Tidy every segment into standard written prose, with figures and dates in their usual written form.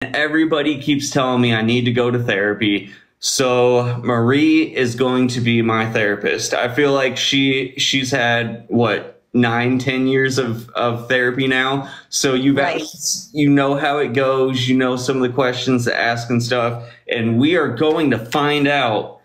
Everybody keeps telling me I need to go to therapy. So Marie is going to be my therapist. I feel like she's had what 9, 10 years of therapy now. So Right. you know how it goes, you know some of the questions to ask and stuff. And we are going to find out,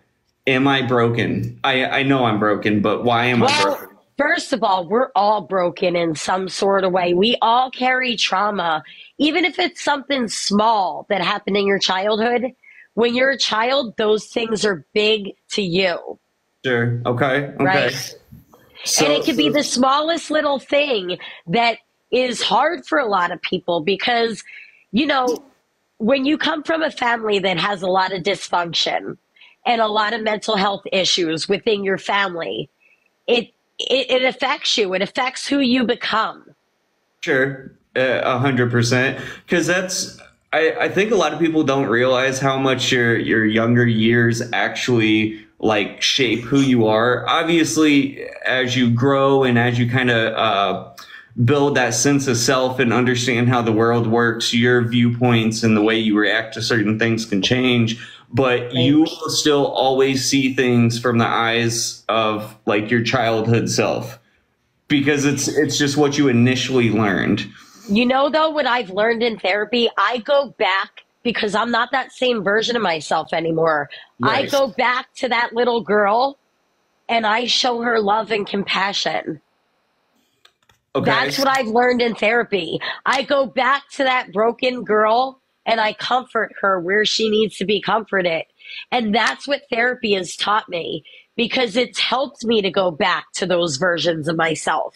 am I broken? I know I'm broken, but why am I Well, broken? first of all, we're all broken in some sort of way. We all carry trauma, even if it's something small that happened in your childhood. When you're a child, those things are big to you, Sure. Okay. Okay. right? And So, it could be so the smallest little thing that is hard for a lot of people because, you know, when you come from a family that has a lot of dysfunction and a lot of mental health issues within your family, it it affects you. It affects who you become. sure, 100%. Because I think a lot of people don't realize how much your younger years actually like shape who you are. Obviously, as you grow and as you kind of build that sense of self and understand how the world works, your viewpoints and the way you react to certain things can change. But Right. you will still always see things from the eyes of like your childhood self because it's just what you initially learned. You know, though, what I've learned in therapy, I go back because I'm not that same version of myself anymore. I Right. go back to that little girl and I show her love and compassion. Okay. That's what I've learned in therapy. I go back to that broken girl and I comfort her where she needs to be comforted. And that's what therapy has taught me because it's helped me to go back to those versions of myself.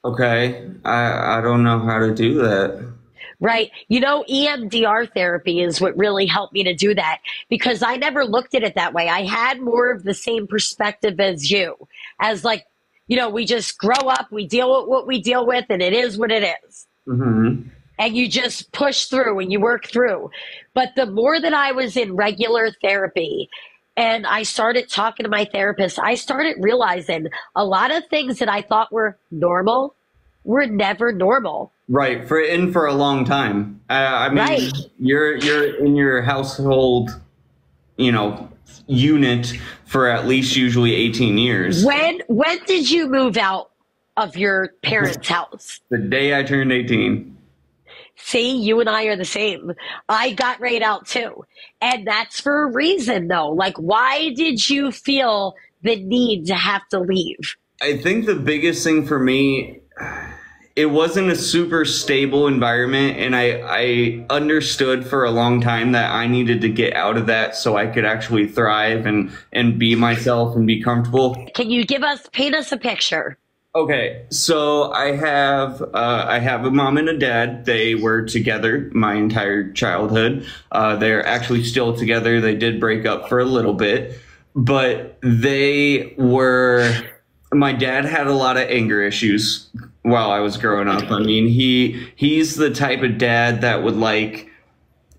Okay. I don't know how to do that. Right. You know, EMDR therapy is what really helped me to do that because I never looked at it that way. I had more of the same perspective as you, as like, we just grow up, we deal with what we deal with, and it is what it is. Hmm. And you just push through and you work through. But the more that I was in regular therapy and I started talking to my therapist, I started realizing a lot of things that I thought were normal were never normal. Right. For a long time. I mean, Right. you're in your household, you know, unit for at least usually 18 years. When did you move out of your parents' house? The day I turned 18. See, you and I are the same. I got right out too. And that's for a reason though. Like why did you feel the need to have to leave? I think the biggest thing for me, it wasn't a super stable environment, and I understood for a long time that I needed to get out of that so I could actually thrive and be myself and be comfortable. Can you paint us a picture? Okay, so I have a mom and a dad. They were together my entire childhood. They're actually still together. They did break up for a little bit, but they were. My dad had a lot of anger issues while I was growing up. I mean, he's the type of dad that would like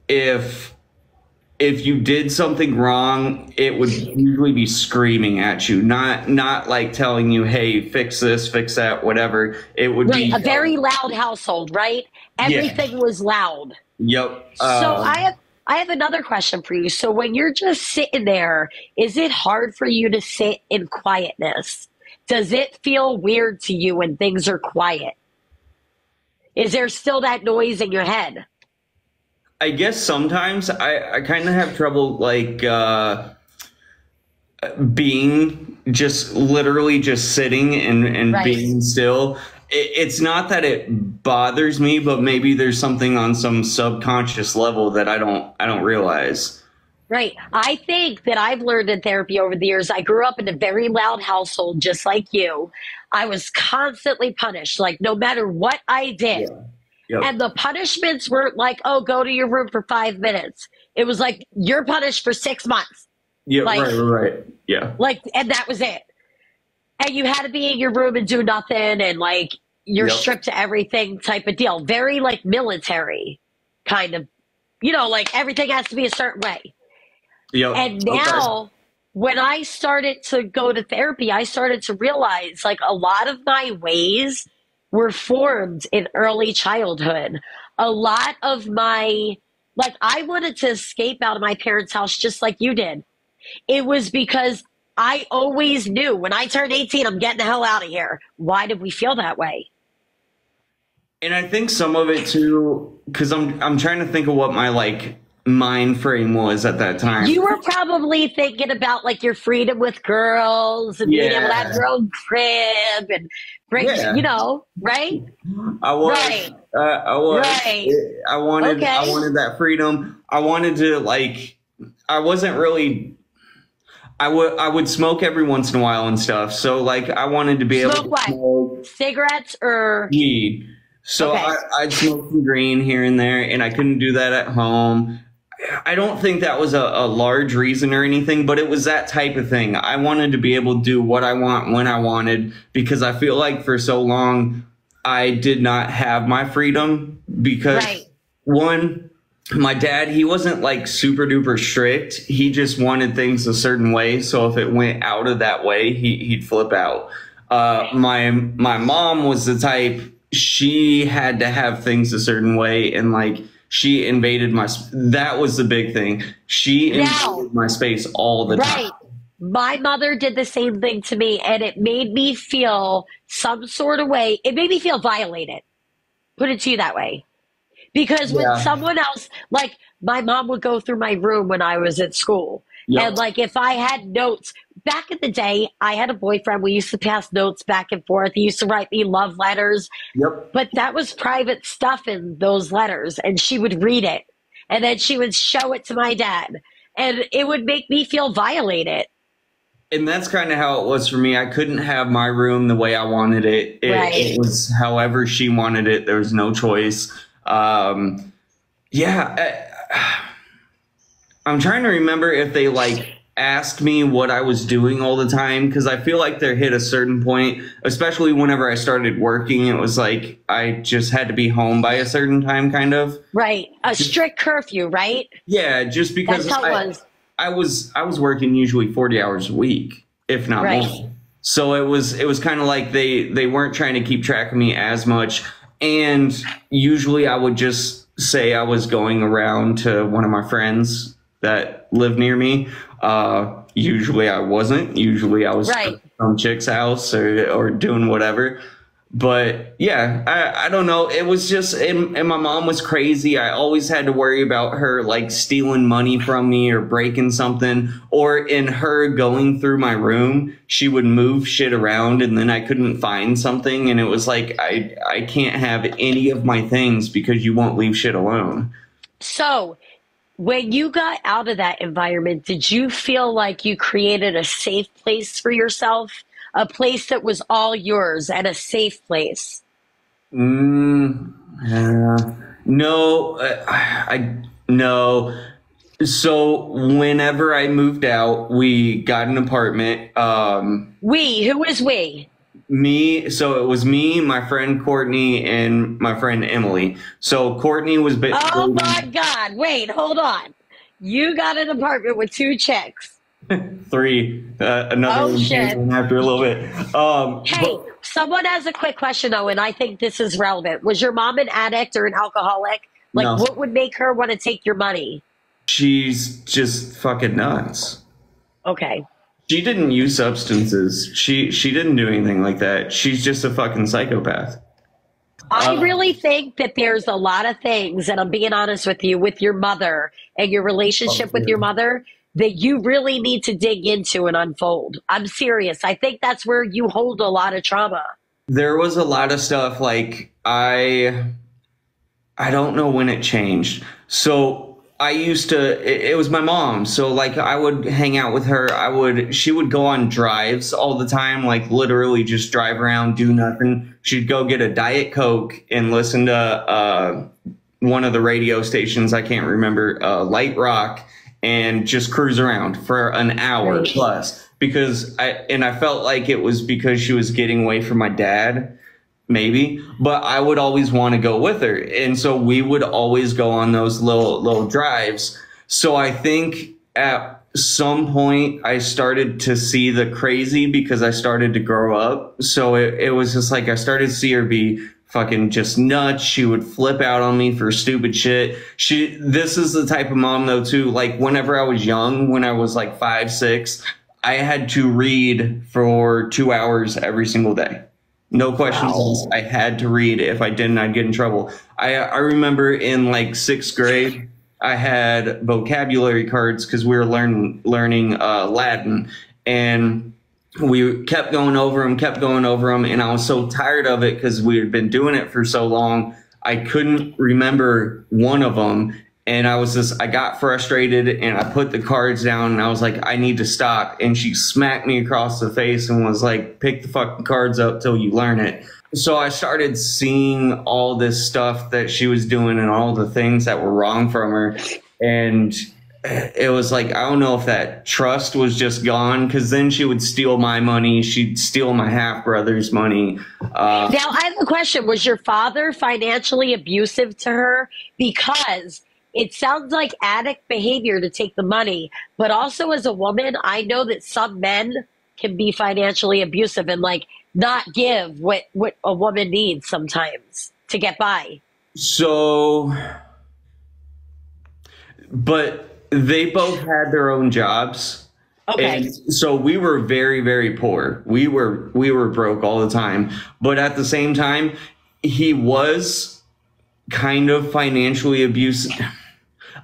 if you did something wrong, it would usually be screaming at you, not like telling you, "Hey, fix this, fix that, whatever." It would Right. be, A very loud household, right? yeah, Everything was loud. yep. So I have another question for you. So when you're just sitting there, is it hard for you to sit in quietness? Does it feel weird to you when things are quiet? Is there still that noise in your head? I guess sometimes I kind of have trouble like being just literally just sitting and Right. being still. It's not that it bothers me, but maybe there's something on some subconscious level that I don't realize. Right. I think that I've learned in therapy over the years. I grew up in a very loud household, just like you. I was constantly punished, like no matter what I did. Yeah. Yep. And the punishments weren't like, oh, go to your room for 5 minutes. It was like, you're punished for 6 months. Yeah. Like, Right. Yeah. and that was it. And you had to be in your room and do nothing. And like, you're Yep. stripped to everything type of deal. Very like military kind of, like everything has to be a certain way. Yep. And Okay. now, when I started to go to therapy, I started to realize like a lot of my ways were formed in early childhood. A lot of my Like, I wanted to escape out of my parents' house just like you did. It was because I always knew when I turned 18, I'm getting the hell out of here. Why did we feel that way? And I think some of it too, because I'm trying to think of what my like mind frame was at that time. You were probably thinking about like your freedom with girls and being able to have Yeah, your own crib and bring, yeah, right? I was, Right, I was, right. I Okay. wanted that freedom. I wanted to like, I wasn't really. I would smoke every once in a while and stuff. So like, I wanted to be able Smoke to what? smoke Cigarettes or, weed. So okay. I'd smoke some green here and there, and I couldn't do that at home. I don't think that was a large reason or anything, but it was that type of thing. I wanted to be able to do what I want when I wanted because I feel like for so long I did not have my freedom because Right. one, my dad, he wasn't like super duper strict. He just wanted things a certain way. So if it went out of that way, he'd flip out. My mom was the type, she had to have things a certain way, and like she invaded that was the big thing. She Now, invaded my space all the time. right. My mother did the same thing to me, and it made me feel some sort of way. It made me feel violated. Put it to you that way. Because when Yeah. someone else, like my mom would go through my room when I was at school. And Yep. like if I had notes, back in the day, I had a boyfriend. We used to pass notes back and forth. He used to write me love letters, Yep. but that was private stuff in those letters. And she would read it and then she would show it to my dad. And it would make me feel violated. And that's kind of how it was for me. I couldn't have my room the way I wanted it. It Right. was however she wanted it. There was no choice. Yeah, I'm trying to remember if they like asked me what I was doing all the time because I feel like there hit a certain point, especially whenever I started working. It was like I just had to be home by a certain time, kind of. Right. A strict curfew, right? Yeah, just That's because how it was. I was working usually 40 hours a week, if not Right. more. So it was kind of like they weren't trying to keep track of me as much. And usually I would just say I was going around to one of my friends that lived near me. Usually I wasn't. Usually I was Right. at some chick's house or doing whatever. But yeah, I don't know. It was just, and my mom was crazy. I always had to worry about her like stealing money from me or breaking something, or in her going through my room, she would move shit around and then I couldn't find something. And it was like, I can't have any of my things because you won't leave shit alone. So, when you got out of that environment, did you feel like you created a safe place for yourself? A place that was all yours and a safe place? Mm, no, no. So whenever I moved out, we got an apartment. Who is we? So it was me, my friend Courtney, and my friend Emily. So Courtney was Oh my God. Wait, hold on. You got an apartment with two chicks. three. Another Oh one came shit. in after a little bit. Hey, someone has a quick question though, and I think this is relevant. Was your mom an addict or an alcoholic? Like, No, what would make her want to take your money? she's just fucking nuts. Okay. She didn't use substances. She didn't do anything like that. She's just a fucking psychopath. I Uh, really think that there's a lot of things, and I'm being honest with you, with your mother and your relationship with your mother, that you really need to dig into and unfold. I'm serious. I think that's where you hold a lot of trauma. there was a lot of stuff like I don't know when it changed. So I used to, it was my mom. So like I would hang out with her. She would go on drives all the time, like literally just drive around, do nothing. She'd go get a Diet Coke and listen to one of the radio stations. I can't remember, Light Rock, and just cruise around for an hour Right. plus because I felt like it was because she was getting away from my dad maybe, but I would always want to go with her. And so we would always go on those little drives. So I think at some point I started to see the crazy because I started to grow up. So it was just like I started to see her be fucking just nuts. She would flip out on me for stupid shit. This is the type of mom though too. Like whenever I was young, when I was like 5, 6, I had to read for 2 hours every single day. No questions asked. I had to read. If I didn't, I'd get in trouble. I remember in like 6th grade, I had vocabulary cards because we were learning Latin, and we kept going over them, and I was so tired of it because we had been doing it for so long. I couldn't remember one of them, and I got frustrated, and I put the cards down, and I was like, I need to stop. And she smacked me across the face and was like, pick the fucking cards up till you learn it. So I started seeing all this stuff that she was doing and all the things that were wrong from her. And it was like, I don't know if that trust was just gone, because then she would steal my money. She'd steal my half brother's money. Now, I have a question. Was your father financially abusive to her? Because it sounds like addict behavior to take the money, but also as a woman, I know that some men can be financially abusive and like not give what a woman needs sometimes to get by. So, but they both had their own jobs. Okay. And so we were very, very poor. We were broke all the time. But at the same time, he was kind of financially abusive.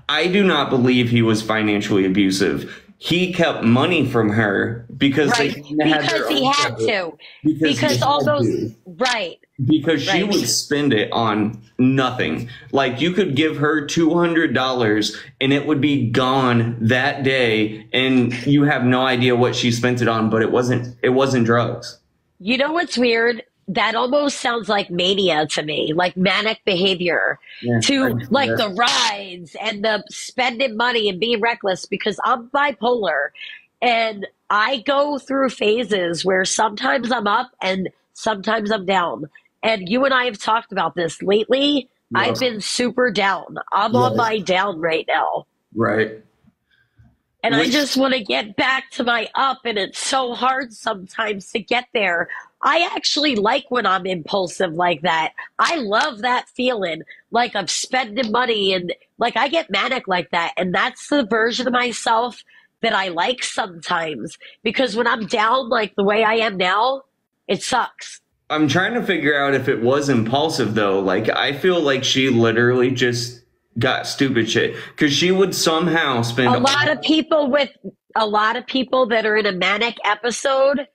I do not believe he was financially abusive. He kept money from her because right. Because he had to. Because all those right. Because she would spend it on nothing. Like you could give her $200 and it would be gone that day, and you have no idea what she spent it on, but it wasn't drugs. You know what's weird? That almost sounds like mania to me, like manic behavior, like the rides and the spending money and being reckless, because I'm bipolar and I go through phases where sometimes I'm up and sometimes I'm down. And you and I have talked about this lately. Yeah. I've been super down. I'm on my down right now. Right. And I just want to get back to my up, and it's so hard sometimes to get there. I actually like when I'm impulsive like that. I love that feeling, like I'm spending money, and like I get manic like that. And that's the version of myself that I like sometimes, because when I'm down like the way I am now, it sucks. I'm trying to figure out if it was impulsive though. Like I feel like she literally just got stupid shit, because she would somehow spend a lot of people that are in a manic episode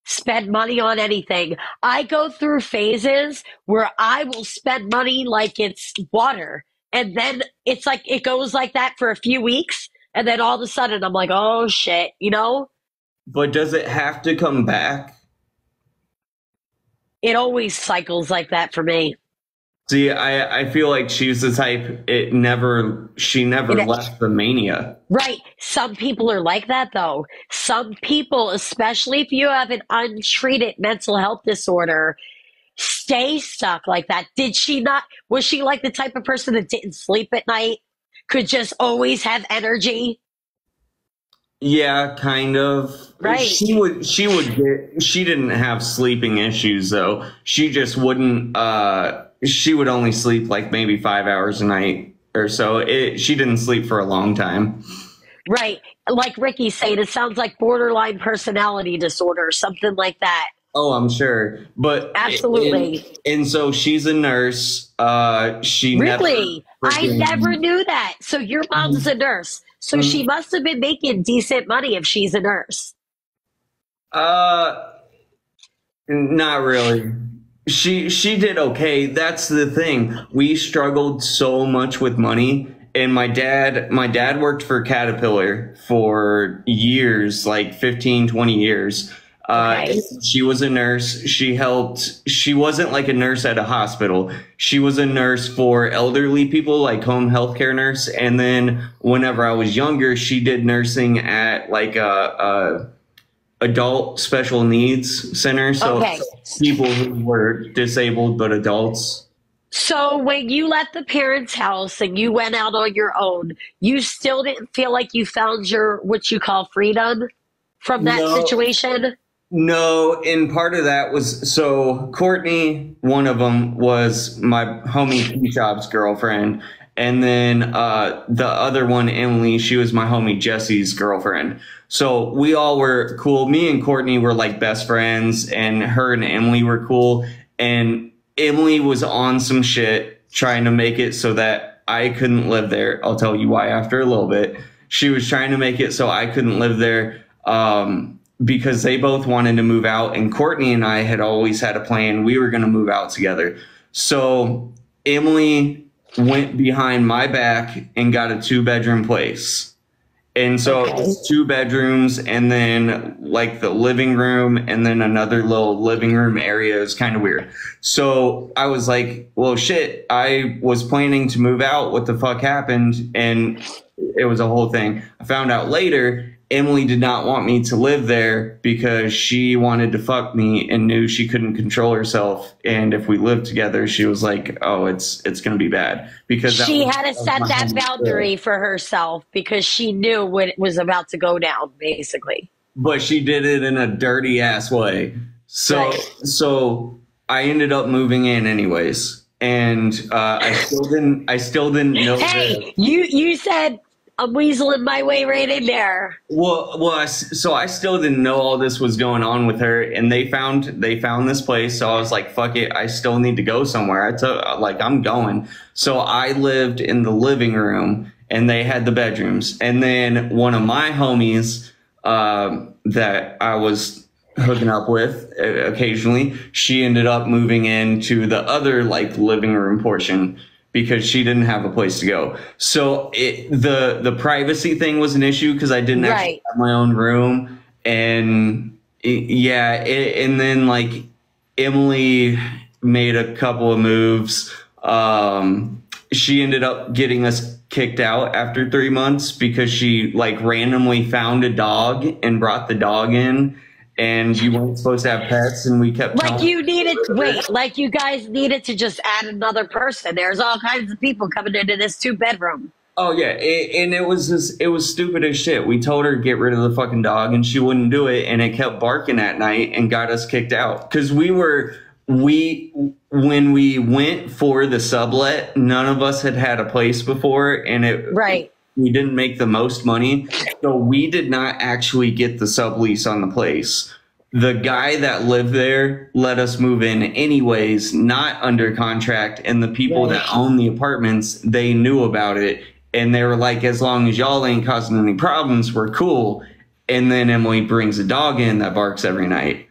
spend money on anything. I go through phases where I will spend money like it's water, and then it's like it goes like that for a few weeks, and then all of a sudden I'm like, oh shit, you know? But does it have to come back? It always cycles like that for me. See, I feel like she's the type, she never left the mania. Right. Some people are like that, though. Some people, especially if you have an untreated mental health disorder, stay stuck like that. Was she like the type of person that didn't sleep at night? Could just always have energy? Yeah, kind of. Right. She didn't have sleeping issues though. She just wouldn't, she would only sleep like maybe 5 hours a night or so. She didn't sleep for a long time. Right. Like Ricky said, it sounds like borderline personality disorder, something like that. Oh, I'm sure. But absolutely. And so she's a nurse. Really? I never knew that. So your mom's a nurse. So she must have been making decent money if she's a nurse. Not really. She did okay. That's the thing. We struggled so much with money, and my dad worked for Caterpillar for years, like 15, 20 years. Okay. She was a nurse. She wasn't like a nurse at a hospital. She was a nurse for elderly people, like home healthcare nurse. And then whenever I was younger, she did nursing at like a adult special needs center. So people who were disabled, but adults. So when you left the parents' house and you went out on your own, you still didn't feel like you found your, what you call freedom from that situation? No, and part of that was so Courtney, one of them was my homie T Shop's girlfriend. And then the other one, Emily, she was my homie Jesse's girlfriend. So we all were cool. Me and Courtney were like best friends, and her and Emily were cool. And Emily was on some shit trying to make it so that I couldn't live there. I'll tell you why after a little bit. She was trying to make it so I couldn't live there. Because they both wanted to move out, and Courtney and I had always had a plan. We were going to move out together. So Emily went behind my back and got a 2-bedroom place. And so it was 2 bedrooms and then like the living room and then another little living room area. It was kind of weird. So I was like, well, shit, I was planning to move out. What the fuck happened? And it was a whole thing. I found out later Emily did not want me to live there because she wanted to fuck me and knew she couldn't control herself. And if we lived together, she was like, "Oh, it's going to be bad," because she had to set that boundary for herself because she knew what was about to go down, basically. But she did it in a dirty ass way. So, Right. so I ended up moving in anyways, and I still didn't know. Hey, you said I'm weaseling my way right in there. So I still didn't know all this was going on with her, and they found this place. So I was like, "Fuck it, I still need to go somewhere." I'm going. So I lived in the living room, and they had the bedrooms. And then one of my homies that I was hooking up with occasionally, she ended up moving into the other like living room portion, because she didn't have a place to go. So the privacy thing was an issue because I didn't actually have my own room. And and then like Emily made a couple of moves. She ended up getting us kicked out after 3 months because she like randomly found a dog and brought the dog in. And you weren't supposed to have pets, and we kept like you needed like you guys needed to just add another person. There's all kinds of people coming into this 2-bedroom. Oh yeah, and it was stupid as shit. We told her to get rid of the fucking dog, and she wouldn't do it, and it kept barking at night and got us kicked out. Because when we went for the sublet, none of us had a place before, and we didn't make the most money, so we did not actually get the sublease on the place. The guy that lived there let us move in anyways, not under contract, and the people that own the apartments, they knew about it, and they were like, as long as y'all ain't causing any problems, we're cool. And then Emily brings a dog in that barks every night,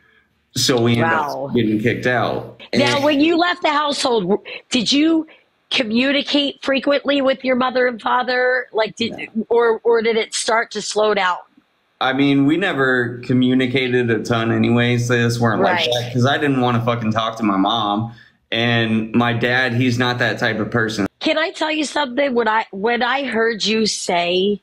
so we end up getting kicked out. Now, when you left the household, did you communicate frequently with your mother and father? Like, or did it start to slow down? I mean, we never communicated a ton anyways. They just weren't like that because I didn't want to fucking talk to my mom. And my dad, he's not that type of person. Can I tell you something? When I heard you say,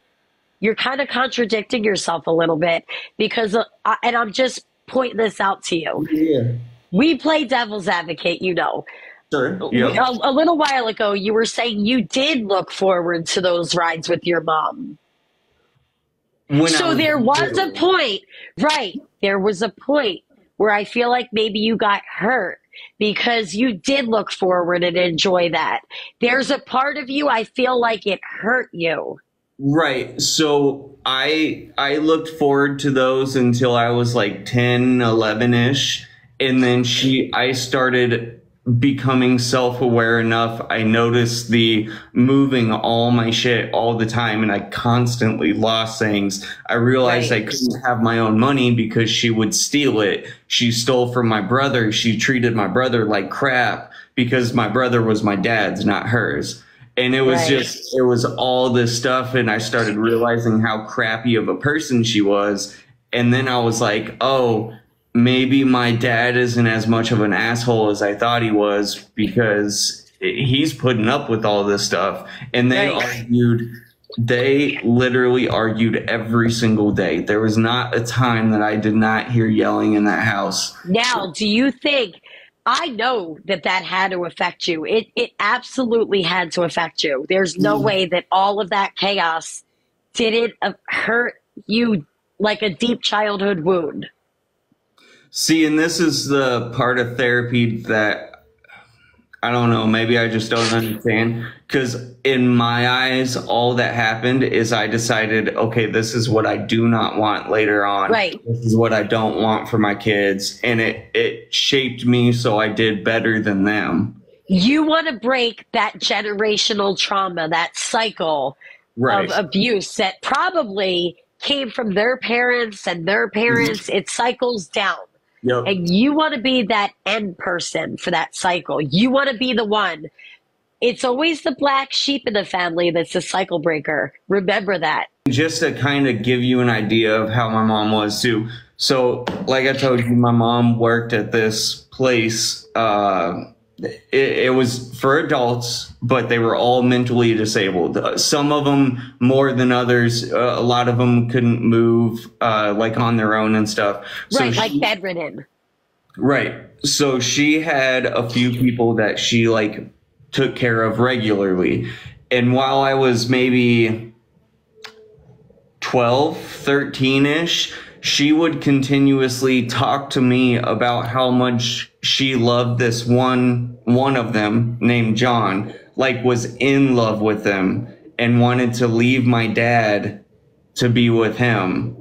you're kind of contradicting yourself a little bit, because, and I'm just pointing this out to you. Yeah. We play devil's advocate, you know. Sure. Yep. A little while ago, you were saying you did look forward to those rides with your mom. So there was a point, right? There was a point where I feel like maybe you got hurt because you did look forward and enjoy that. There's a part of you, I feel like it hurt you. Right. So I looked forward to those until I was like 10, 11-ish. And then I started becoming self-aware enough. I noticed the moving all my shit all the time, and I constantly lost things. I realized I couldn't have my own money because she would steal it. She stole from my brother. She treated my brother like crap because my brother was my dad's, not hers. And it was it was all this stuff, and I started realizing how crappy of a person she was. And then I was like, oh, maybe my dad isn't as much of an asshole as I thought he was, because he's putting up with all this stuff. And they literally argued every single day. There was not a time that I did not hear yelling in that house. Now, do you think, I know that had to affect you. It absolutely had to affect you. There's no way that all of that chaos didn't hurt you like a deep childhood wound. See, and this is the part of therapy that I don't know, maybe I just don't understand. Because in my eyes, all that happened is I decided, okay, this is what I do not want later on. Right. This is what I don't want for my kids. And it shaped me so I did better than them. You want to break that generational trauma, that cycle of Right. abuse that probably came from their parents and their parents. It cycles down. Yep. And you want to be that end person for that cycle. You want to be the one. It's always the black sheep in the family that's the cycle breaker. Remember that. Just to kind of give you an idea of how my mom was too. So, like I told you, my mom worked at this place. It was for adults, but they were all mentally disabled. Some of them more than others. A lot of them couldn't move, like on their own and stuff. Right, like bedridden. Right. So she had a few people that she like took care of regularly. And while I was maybe 12, 13-ish, she would continuously talk to me about how much she loved this one of them named John, like was in love with him and wanted to leave my dad to be with him.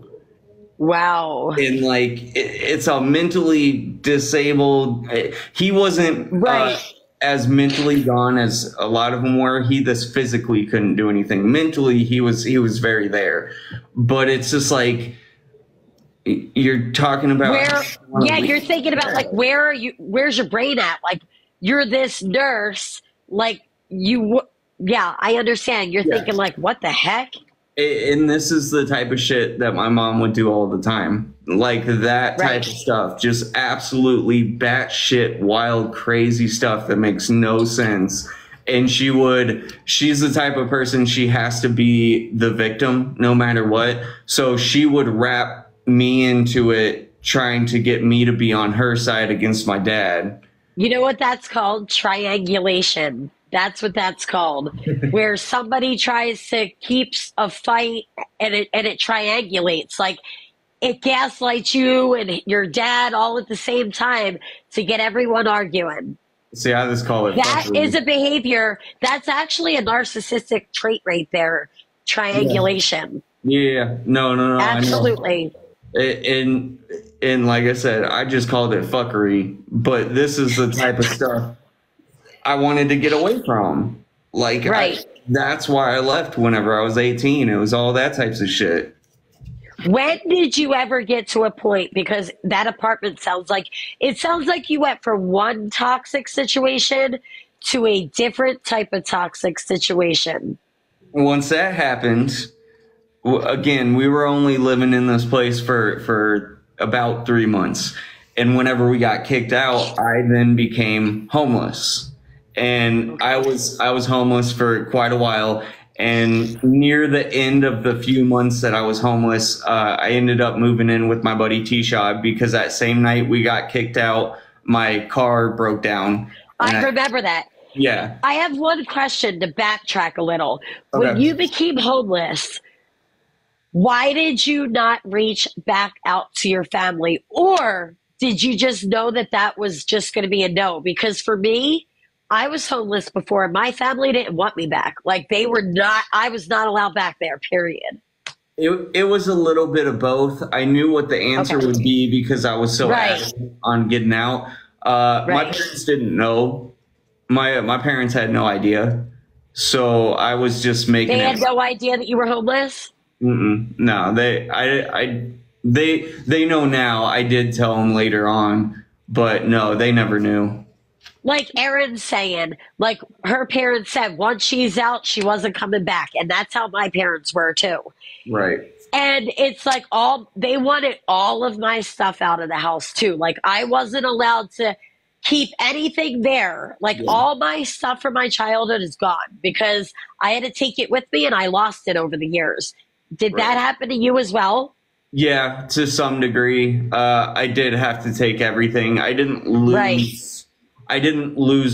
Wow. And like it's a mentally disabled. He wasn't right. As mentally gone as a lot of them were. He just physically couldn't do anything. Mentally, he was very there. But it's just like you're talking about you're thinking about like where's your brain at? Like you're this nurse, like I understand. You're thinking like, what the heck? And this is the type of shit that my mom would do all the time. Like that type of stuff. Just absolutely batshit wild, crazy stuff that makes no sense. And she's the type of person, she has to be the victim no matter what. So she would wrap me into it, trying to get me to be on her side against my dad. You know what that's called? Triangulation. That's what that's called. Where somebody tries to keep a fight and it triangulates. Like it gaslights you and your dad all at the same time to get everyone arguing. See, I just call it that fuckery. Is a behavior. That's actually a narcissistic trait right there. Triangulation. Yeah. No. Absolutely. And like I said, I just called it fuckery. But this is the type of stuff I wanted to get away from. Like, that's why I left whenever I was 18. It was all that types of shit. When did you ever get to a point? Because that apartment sounds like you went from one toxic situation to a different type of toxic situation. Once that happened, again, we were only living in this place for about 3 months. And whenever we got kicked out, I then became homeless. And I was homeless for quite a while. And near the end of the few months that I was homeless, I ended up moving in with my buddy T-Shad because that same night we got kicked out, my car broke down. I remember that. Yeah. I have one question to backtrack a little. Okay. When you became homeless, why did you not reach back out to your family? Or did you just know that was just going to be a no? Because for me, I was homeless before. My family didn't want me back. Like I was not allowed back there, period. It was a little bit of both. I knew what the answer would be because I was so adamant on getting out. My parents didn't know. My parents had no idea. So I was just making They had no idea that you were homeless? No, they know now. I did tell them later on, but no, they never knew. Like Erin's saying, like her parents said, once she's out, she wasn't coming back. And that's how my parents were too. Right. And it's like they wanted all of my stuff out of the house too. Like I wasn't allowed to keep anything there. Like all my stuff from my childhood is gone because I had to take it with me and I lost it over the years. Did that happen to you as well? Yeah, to some degree. I did have to take everything. I didn't lose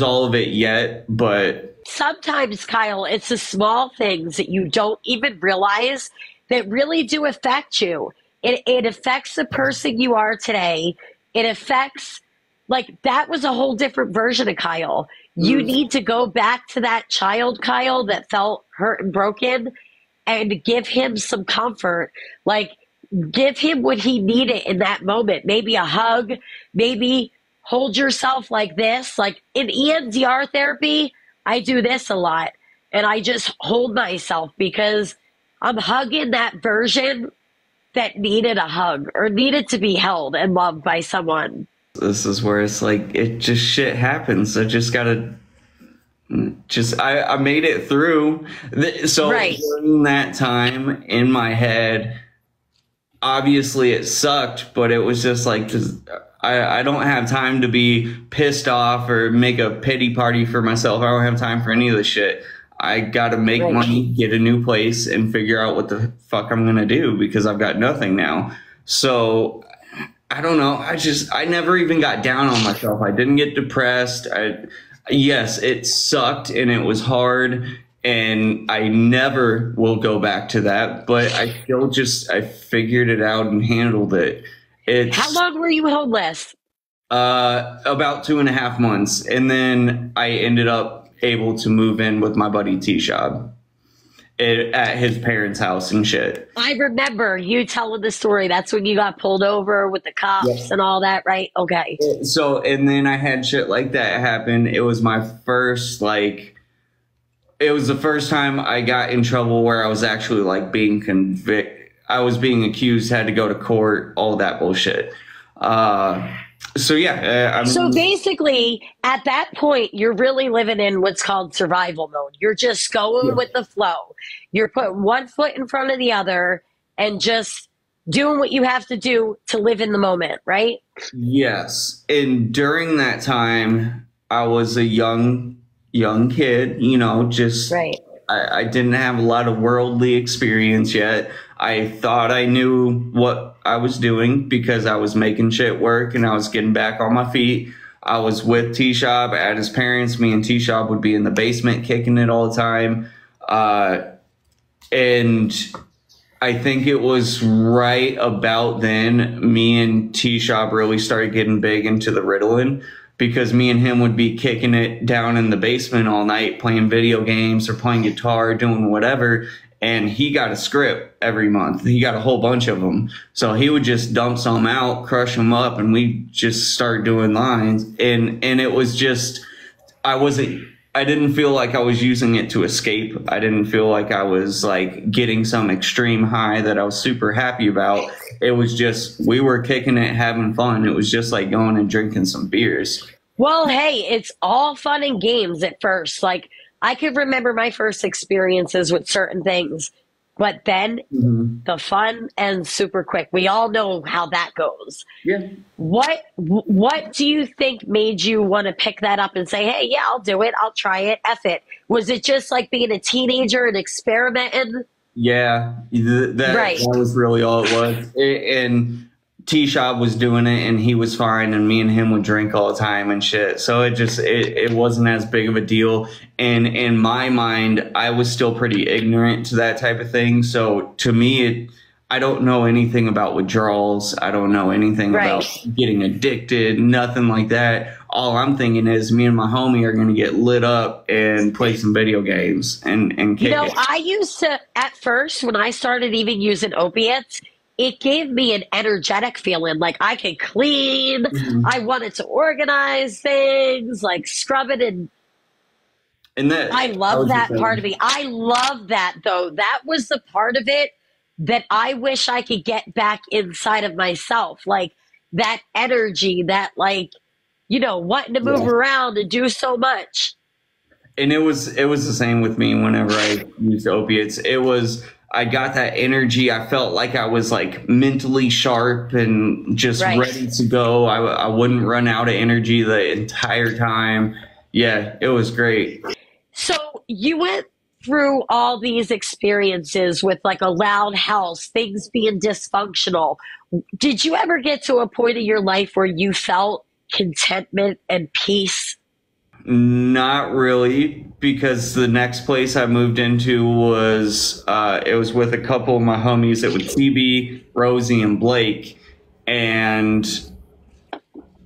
all of it yet, but sometimes, Kyle, it's the small things that you don't even realize that really do affect you. It affects the person you are today. it affects, like, that was a whole different version of Kyle. You Mm. need to go back to that child Kyle that felt hurt and broken and give him some comfort. Like, give him what he needed in that moment. Maybe a hug, maybe hold yourself like this. Like in EMDR therapy, I do this a lot. And I just hold myself because I'm hugging that version that needed a hug or needed to be held and loved by someone. This is where it's like, it just shit happens. I just gotta I made it through. So Right. during that time in my head, obviously it sucked, but it was just like, I don't have time to be pissed off or make a pity party for myself. I don't have time for any of this shit. I got to make Right. money, get a new place, and figure out what the fuck I'm going to do because I've got nothing now. So I don't know. I never even got down on myself. I didn't get depressed. Yes, it sucked and it was hard, and I never will go back to that, but I figured it out and handled it. How long were you homeless? About 2.5 months, and then I ended up able to move in with my buddy T-Shab at his parents' house and shit. I remember you telling the story. That's when you got pulled over with the cops and all that, right? Okay. So, and then I had shit like that happen. It was my first, like, it was the first time I got in trouble where I was actually like being convicted. I was being accused, had to go to court, all that bullshit. So yeah. So basically, at that point, you're really living in what's called survival mode. You're just going with the flow. You're putting one foot in front of the other and just doing what you have to do to live in the moment, right? Yes. And during that time, I was a young kid, you know, just right. I didn't have a lot of worldly experience yet. I thought I knew what I was doing because I was making shit work and I was getting back on my feet. I was with T-Shab at his parents. Me and T-Shab would be in the basement kicking it all the time. And I think it was right about then me and T-Shab really started getting big into the Ritalin, because me and him would be kicking it down in the basement all night, playing video games or playing guitar, doing whatever. And he got a script every month. He got a whole bunch of them. So he would just dump some out, crush them up, and we just start doing lines. And it was just, I didn't feel like I was using it to escape. I didn't feel like I was like getting some extreme high that I was super happy about. It was just, we were kicking it, having fun. It was just like going and drinking some beers. Well, hey, it's all fun and games at first. Like, I could remember my first experiences with certain things, but then the fun ends super quick. We all know how that goes. Yeah. What do you think made you want to pick that up and say, hey, yeah, I'll do it. I'll try it. F it. Was it just like being a teenager and experimenting? Yeah, that was really all it was. And T-Shab was doing it and he was fine, and me and him would drink all the time and shit. So it wasn't as big of a deal. And in my mind, I was still pretty ignorant to that type of thing. So to me, I don't know anything about withdrawals. I don't know anything about getting addicted, nothing like that. All I'm thinking is me and my homie are going to get lit up and play some video games and kick it. I used to, at first, when I started even using opiates, it gave me an energetic feeling, like I could clean. I wanted to organize things, like scrub it and that, I love that part of me. I love that, though. That was the part of it that I wish I could get back inside of myself. Like that energy, that like, wanting to move around and do so much. And it was the same with me whenever I used opiates. I got that energy. I felt like I was like mentally sharp and just ready to go. I wouldn't run out of energy the entire time. Yeah, it was great. So you went through all these experiences with like a loud house, things being dysfunctional. Did you ever get to a point in your life where you felt contentment and peace? Not really, because the next place I moved into was it was with a couple of my homies. It was CB, Rosie, and Blake, and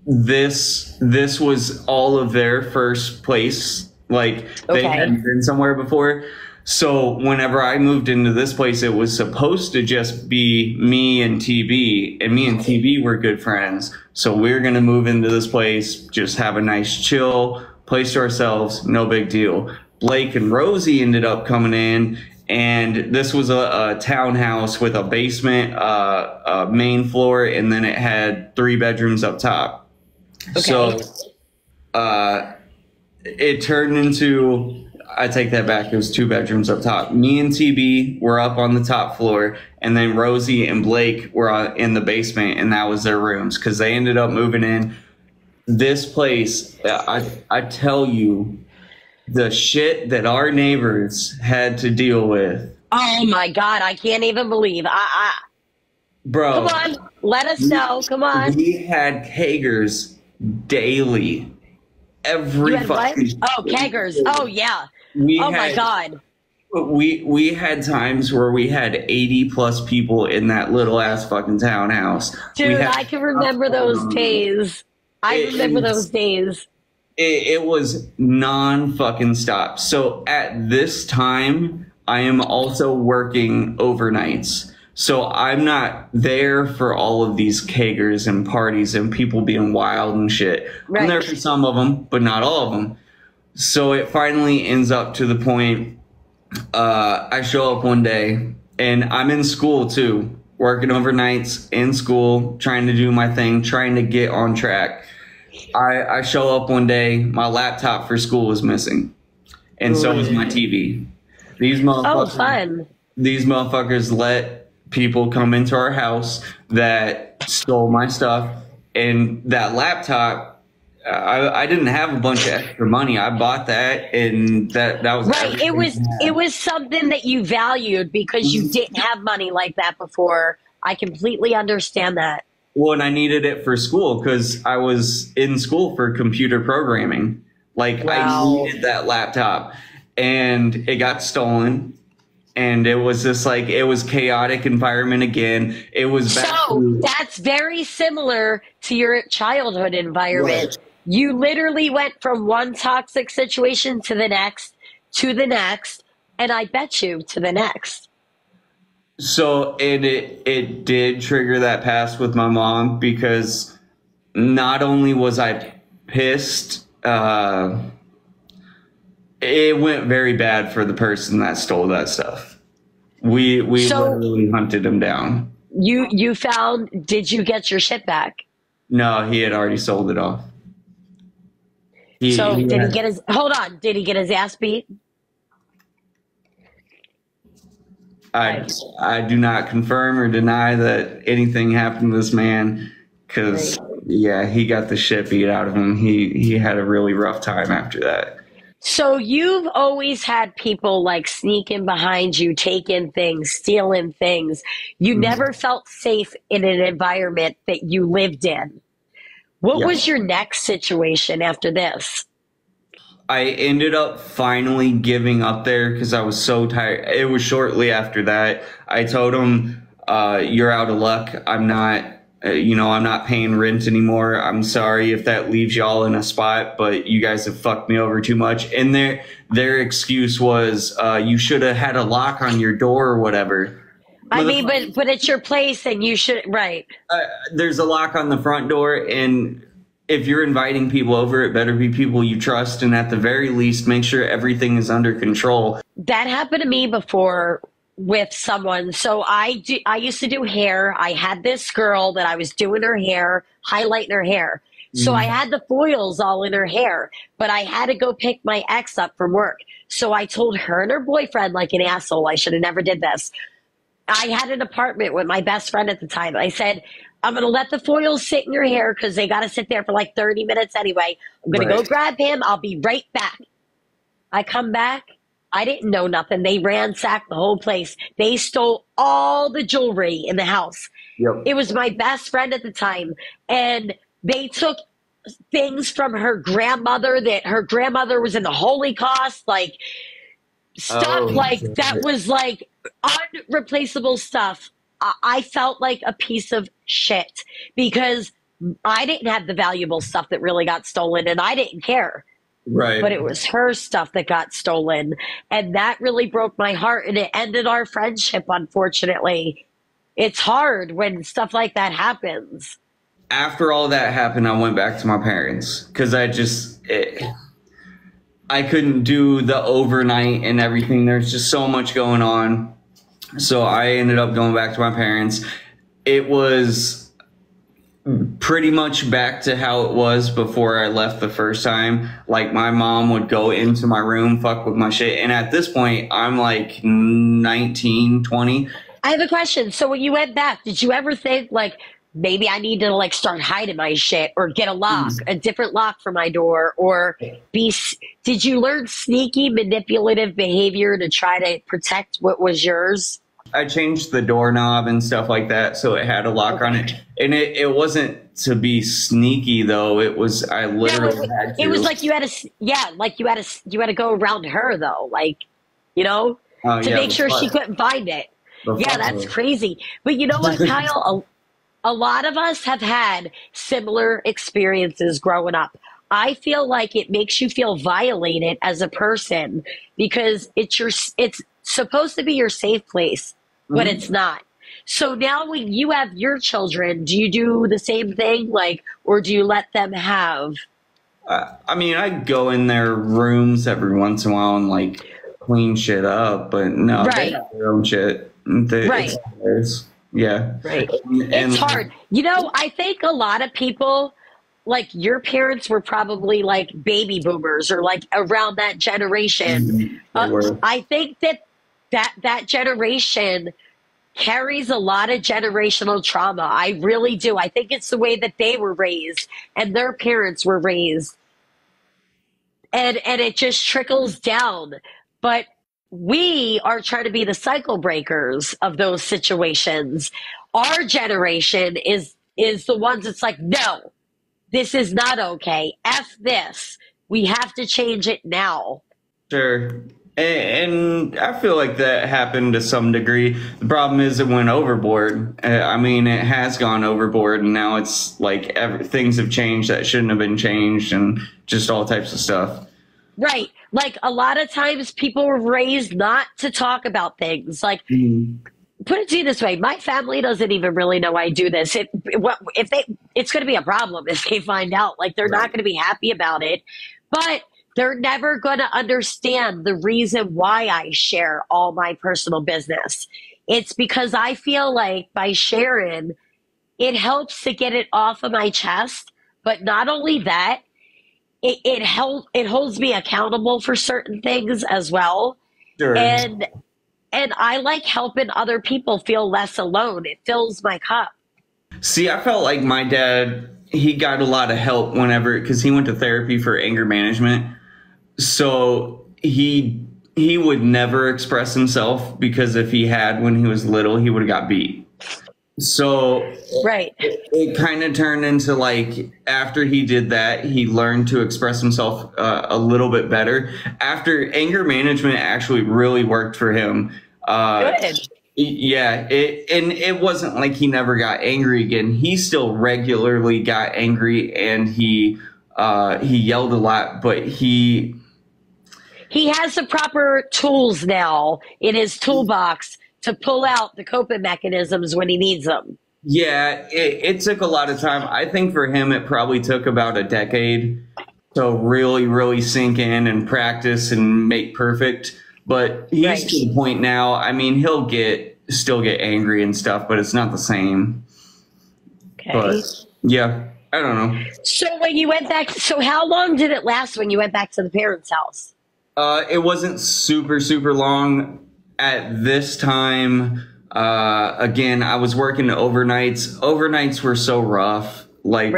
this was all of their first place. Like they Okay. hadn't been somewhere before. So whenever I moved into this place, it was supposed to just be me and TB, and me and TB were good friends. So we are gonna move into this place, just have a nice chill place to ourselves, no big deal. Blake and Rosie ended up coming in, and this was a townhouse with a basement, a main floor, and then it had 3 bedrooms up top. Okay. So it turned into, I take that back, it was 2 bedrooms up top. Me and TB were up on the top floor, and then Rosie and Blake were in the basement, and that was their rooms because they ended up moving in. This place, I tell you, the shit that our neighbors had to deal with. Oh my God, I can't even believe. Bro, Come on, let us know. Come on. we had keggers daily. Every You had what? fucking Oh, keggers. Oh yeah. we Oh my had God. we had times where we had 80 plus people in that little ass fucking townhouse. We Dude, had I can remember those days. I It- remember it's- those days. it was non fucking stop. So at this time, I am also working overnights. So I'm not there for all of these keggers and parties and people being wild and shit. Right. I'm there for some of them, but not all of them. So it finally ends up to the point, I show up one day and I'm in school too, working overnights in school, trying to do my thing, trying to get on track. I show up one day, my laptop for school is missing, and so is my TV. These Oh, motherfuckers, fun. these motherfuckers let people come into our house that stole my stuff, and that laptop. I didn't have a bunch of extra money. I bought that, and that was Right. everything I It had. was something that you valued because you didn't have money like that before. I completely understand that. Well, and I needed it for school because I was in school for computer programming. Like I Wow. needed that laptop, and it got stolen. And it was just like it was chaotic environment again. It was back So to that's very similar to your childhood environment. Right. You literally went from one toxic situation to the next, and I bet you to the next. So it did trigger that past with my mom because not only was I pissed, it went very bad for the person that stole that stuff. We So literally hunted him down. you found, did you get your shit back? No, he had already sold it off. So He did he had, get his, hold on, did he get his ass beat? I do not confirm or deny that anything happened to this man because yeah, he got the shit beat out of him. He had a really rough time after that. So you've always had people like sneaking behind you, taking things, stealing things. You never felt safe in an environment that you lived in. What Yeah. was your next situation after this? I ended up finally giving up there because I was so tired. It was shortly after that. I told him, "You're out of luck. I'm not, I'm not paying rent anymore. I'm sorry if that leaves y'all in a spot, but you guys have fucked me over too much." And their excuse was, "You should have had a lock on your door or whatever." I mean, but it's your place and you should, right. There's a lock on the front door, and if you're inviting people over, it better be people you trust, and at the very least, make sure everything is under control. That happened to me before with someone. So I used to do hair. I had this girl that I was doing her hair, highlighting her hair. So I had the foils all in her hair, but I had to go pick my ex up from work. So I told her and her boyfriend like an asshole. I should have never did this. I had an apartment with my best friend at the time. I said, I'm going to let the foils sit in your hair because they got to sit there for like 30 minutes anyway. I'm going to go Right. grab him. I'll be right back. I come back. I didn't know nothing. They ransacked the whole place. They stole all the jewelry in the house. Yep. It was my best friend at the time. And they took things from her grandmother that her grandmother was in the Holocaust, like stuff Oh, like shit. that was like unreplaceable stuff. I felt like a piece of shit because I didn't have the valuable stuff that really got stolen, and I didn't care. But Right. it was her stuff that got stolen. And that really broke my heart, and it ended our friendship, unfortunately. It's hard when stuff like that happens. After all that happened, I went back to my parents because I couldn't do the overnight and everything. There's just so much going on. So I ended up going back to my parents. It was pretty much back to how it was before I left the first time. Like, my mom would go into my room, fuck with my shit. And at this point, I'm like 19, 20. I have a question. So when you went back, did you ever think like maybe I need to like start hiding my shit or get a lock, a different lock for my door, or did you learn sneaky manipulative behavior to try to protect what was yours? I changed the doorknob and stuff like that, so it had a lock on it. And it wasn't to be sneaky though. It was, I No, literally had it was to. like you had to, yeah, like you had to go around her though, like, you know, to Yeah, make sure she couldn't find it. Yeah, that's crazy. But you know what, Kyle? A lot of us have had similar experiences growing up. I feel like it makes you feel violated as a person because it's supposed to be your safe place, but it's not. So now when you have your children, do you do the same thing, like, or do you let them have? I mean, I go in their rooms every once in a while and like clean shit up, but no, they Right. have their own shit. Right. It's theirs. Yeah. Right. And It's hard. You know, I think a lot of people, like your parents were probably like baby boomers or like around that generation. they were. I think that generation carries a lot of generational trauma. I really do. I think it's the way that they were raised and their parents were raised. And it just trickles down. But we are trying to be the cycle breakers of those situations. Our generation is the ones that's like, no, this is not okay. F this. We have to change it now. Sure. And I feel like that happened to some degree. The problem is it went overboard. I mean, it has gone overboard, and now it's like things have changed that shouldn't have been changed, and just all types of stuff. Right. Like a lot of times people were raised not to talk about things. Like, put it to you this way, my family doesn't even really know I do this. It's going to be a problem if they find out. Like, they're not going to be happy about it, but they're never going to understand the reason why I share all my personal business. It's because I feel like by sharing, it helps to get it off of my chest. But not only that, it holds me accountable for certain things as well. Sure. And I like helping other people feel less alone. It fills my cup. See, I felt like my dad, he got a lot of help because he went to therapy for anger management. So he would never express himself, because if he had when he was little, he would have got beat. So Right. it kind of turned into like, after he did that, he learned to express himself a little bit better. After anger management actually really worked for him. Good. Yeah, it wasn't like he never got angry again. He still regularly got angry, and he yelled a lot, but he has the proper tools now in his toolbox to pull out the coping mechanisms when he needs them. Yeah, it took a lot of time. I think for him, it probably took about a decade to really, really sink in and practice and make perfect. But he's to the point now. I mean, he'll still get angry and stuff, but it's not the same. Okay. But yeah, I don't know. So when you went back, so how long did it last when you went back to the parents' house? It wasn't super, super long. At this time, again, I was working overnights. Overnights were so rough. Like,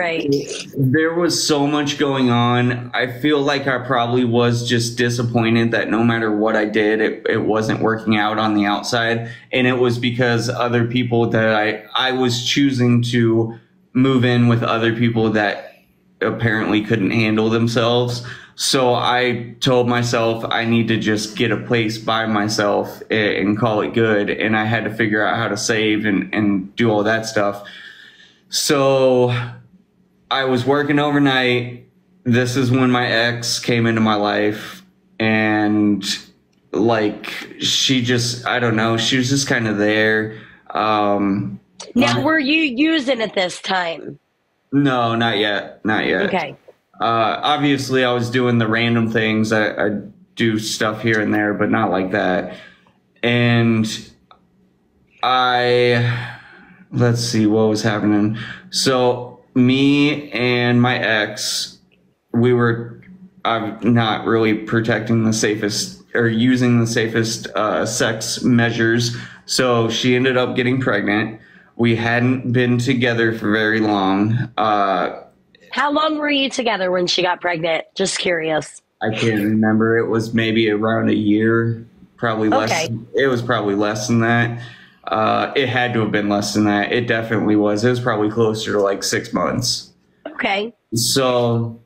there was so much going on. I feel like I probably was just disappointed that no matter what I did, it wasn't working out on the outside. And it was because other people that I was choosing to move in with other people that apparently couldn't handle themselves. So I told myself I need to just get a place by myself and call it good. And I had to figure out how to save and do all that stuff. So I was working overnight. This is when my ex came into my life, and like she just, I don't know, she was just kind of there. Now, were you using it this time? No, not yet, not yet. Okay. Obviously, I was doing the random things. I do stuff here and there, but not like that. And let's see what was happening. So me and my ex, we were not really protecting the safest or using the safest sex measures. So she ended up getting pregnant. We hadn't been together for very long. How long were you together when she got pregnant? Just curious. I can't remember. It was maybe around a year, probably less. Okay. It was probably less than that. It had to have been less than that. It definitely was. It was probably closer to like 6 months. Okay. So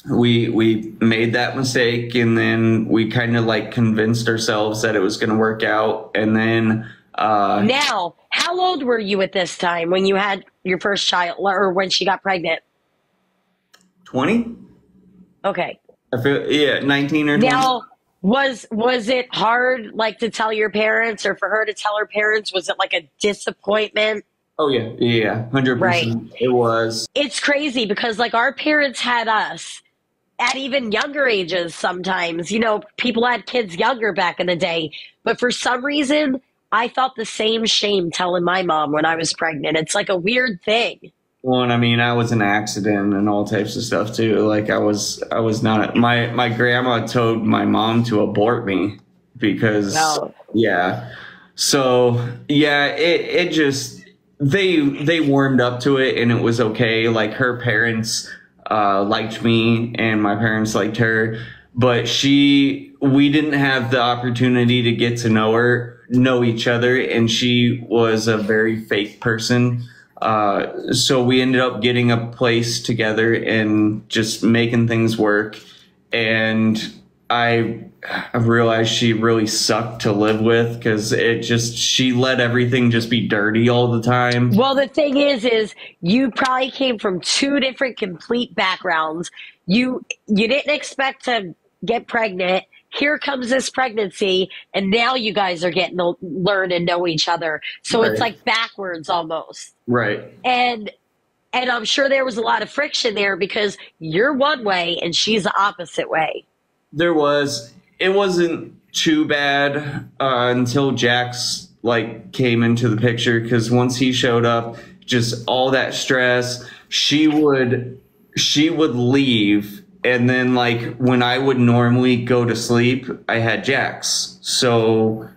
we made that mistake, and then we kind of like convinced ourselves that it was going to work out. And then now, how old were you at this time when you had your first child, or when she got pregnant? 20. Okay. I feel, yeah, 19 or 20. Now, was it hard, like, to tell your parents, or for her to tell her parents? Was it like a disappointment? Oh yeah, yeah, 100%. Right. It was. It's crazy because, like, our parents had us at even younger ages sometimes. You know, people had kids younger back in the day. But for some reason, I felt the same shame telling my mom when I was pregnant. It's like a weird thing. Well, and I mean, I was an accident and all types of stuff too. Like I was not. My grandma told my mom to abort me because, yeah. So yeah, it just they warmed up to it and it was okay. Like her parents liked me and my parents liked her, but we didn't have the opportunity to get to know each other, and she was a very fake person. So we ended up getting a place together and just making things work. And I realized she really sucked to live with because she let everything just be dirty all the time. Well, the thing is you probably came from two different complete backgrounds. You didn't expect to get pregnant. Here comes this pregnancy, and now you guys are getting to learn and know each other. So Right. It's like backwards almost. Right. And I'm sure there was a lot of friction there because you're one way and she's the opposite way. There was. It wasn't too bad until Jax like came into the picture, because once he showed up, just all that stress, she would leave. And then, like, when I would normally go to sleep, I had Jax. So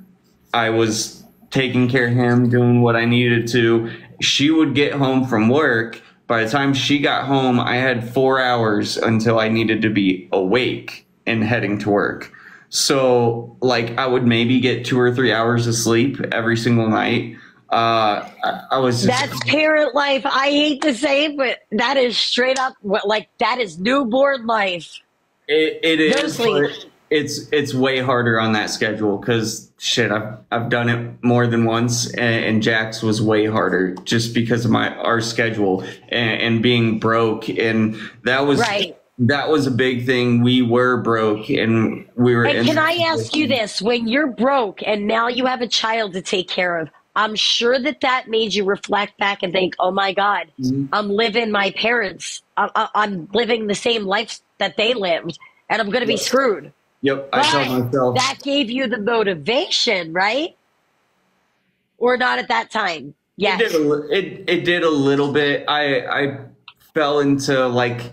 I was taking care of him, doing what I needed to. She would get home from work. By the time she got home, I had 4 hours until I needed to be awake and heading to work. So, like, I would maybe get 2 or 3 hours of sleep every single night. I was just, That's parent life. I hate to say it, but that is straight up like that is newborn life. it No is, sleep. but it's way harder on that schedule because shit, I've done it more than once, and Jax was way harder just because of our schedule and being broke, and that was Right. that was a big thing. We were broke, and we were. And can I ask you this? When you're broke and now you have a child to take care of, I'm sure that made you reflect back and think, oh my God, I'm living my parents. I'm living the same life that they lived, and I'm going to be screwed. Yep, I told But myself that gave you the motivation, right? Or not at that time? Yes. it did a little bit. I fell into like.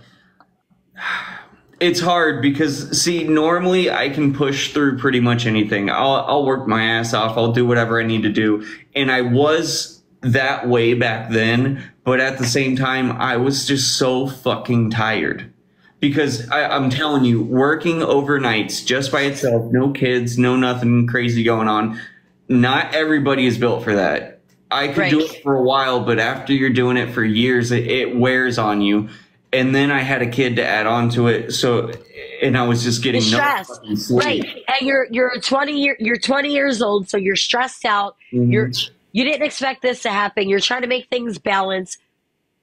It's hard because, see, normally I can push through pretty much anything. I'll work my ass off. I'll do whatever I need to do. And I was that way back then. But at the same time, I was just so fucking tired. Because I'm telling you, working overnights just by itself, no kids, no nothing crazy going on. Not everybody is built for that. I could do it for a while, but after you're doing it for years, it wears on you. And then I had a kid to add on to it, and I was just getting stress, no fucking sleep. right? And you're 20 years old, so you're stressed out. You didn't expect this to happen. You're trying to make things balance.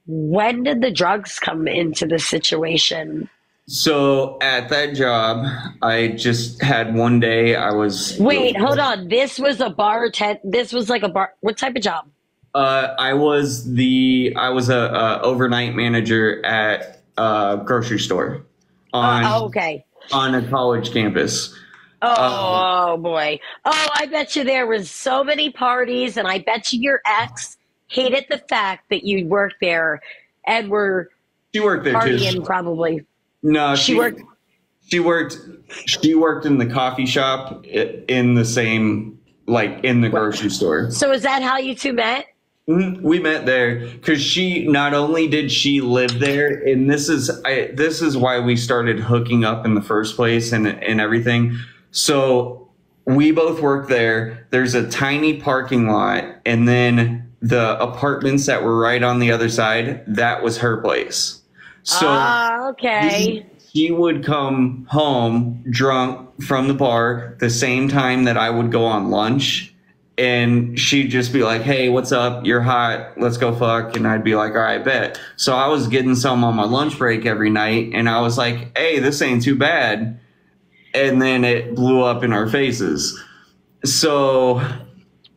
When did the drugs come into the situation? So at that job, I just had one day. Wait, hold on. This was a this was like a bar. What type of job? I was a overnight manager at a grocery store on Okay. on a college campus. Um, Oh boy. Oh, I bet you there was so many parties, and I bet you your ex hated the fact that you worked there and were she worked there too. partying probably. No, She worked. she worked she worked in the coffee shop in the same like in the grocery store. So is that how you two met? We met there because she not only did she live there, and this is why we started hooking up in the first place and everything. So we both worked there. There's a tiny parking lot, and then the apartments that were right on the other side, that was her place. So Okay. she would come home drunk from the bar the same time that I would go on lunch. And she'd just be like, "Hey, what's up? You're hot. Let's go fuck." And I'd be like, "All right, bet." So I was getting some on my lunch break every night. And I was like, "Hey, this ain't too bad." And then it blew up in our faces. So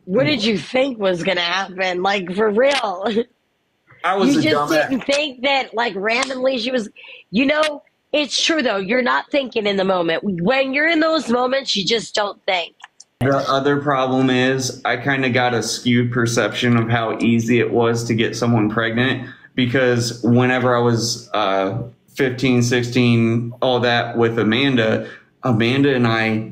What did you think was gonna happen? Like for real? I was You a just dumbass. didn't think that like randomly she was, you know, it's true though. You're not thinking in the moment. When you're in those moments, you just don't think. The other problem is I kind of got a skewed perception of how easy it was to get someone pregnant because whenever I was 15, 16, all that with Amanda and I,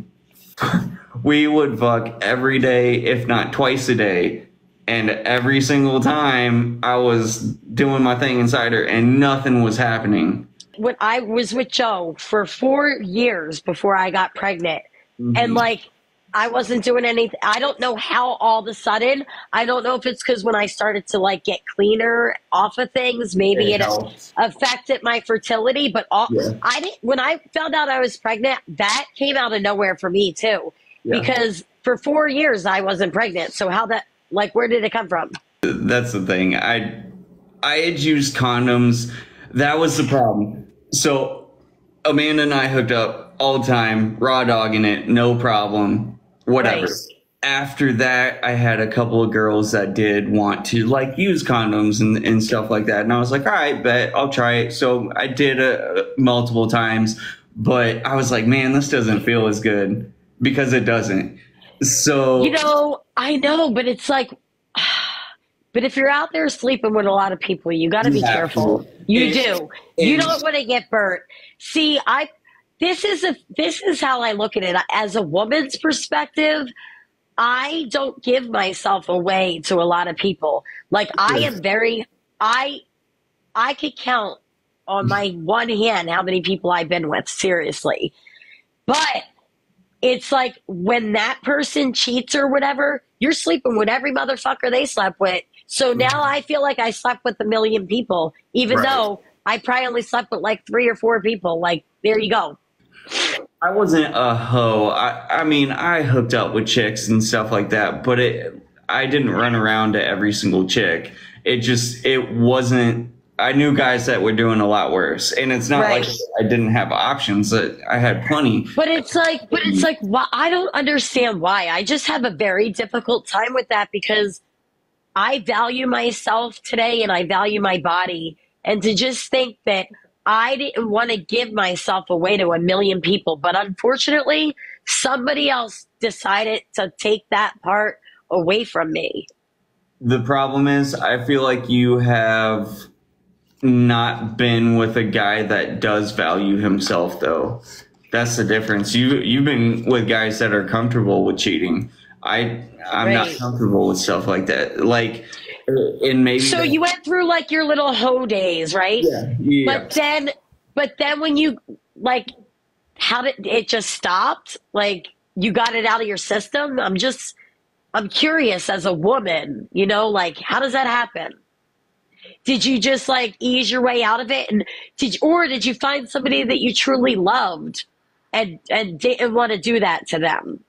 we would fuck every day, if not twice a day. And every single time I was doing my thing inside her and nothing was happening. When I was with Joe for 4 years before I got pregnant, and Mhm. like I wasn't doing anything. I don't know how all of a sudden. I don't know if it's because when I started to like get cleaner off of things, maybe It it helps. affected my fertility. But all Yeah. I didn't when I found out I was pregnant. That came out of nowhere for me too, Yeah. because for 4 years I wasn't pregnant. So how that like where did it come from? That's the thing. I had used condoms. That was the problem. So Amanda and I hooked up all the time, raw dogging it, no problem, whatever. Right. After that, I had a couple of girls that did want to like use condoms and stuff like that. And I was like, all right, bet I'll try it. So I did multiple times, but I was like, man, this doesn't feel as good because it doesn't. You So know, I know, but it's like, but if you're out there sleeping with a lot of people, you got to you be have careful. to. You And, do. You and don't want to get burnt. See, this is how I look at it. As a woman's perspective, I don't give myself away to a lot of people. Like I am very, I, I could count on my one hand how many people I've been with, seriously. But it's like when that person cheats or whatever, you're sleeping with every motherfucker they slept with. So now I feel like I slept with a million people, even right. though I probably only slept with like 3 or 4 people. Like, there you go. I wasn't a hoe. I mean, I hooked up with chicks and stuff like that, but I didn't run around to every single chick. It wasn't, I knew guys that were doing a lot worse. And it's not like Right. I didn't have options. I had plenty. But it's like, why, I don't understand why. I just have a very difficult time with that because I value myself today and I value my body. And to just think that I didn't want to give myself away to a million people, but unfortunately, somebody else decided to take that part away from me. The problem is, I feel like you have not been with a guy that does value himself, though. That's the difference. You've been with guys that are comfortable with cheating. I'm not Right. comfortable with stuff like that. Like, and maybe So that, you went through like your little hoe days, right? yeah, yeah. But then, but then when you like, how did it just stopped? Like you got it out of your system? I'm curious as a woman, you know, like how does that happen? Did you just like ease your way out of it, and did you find somebody that you truly loved and didn't want to do that to them?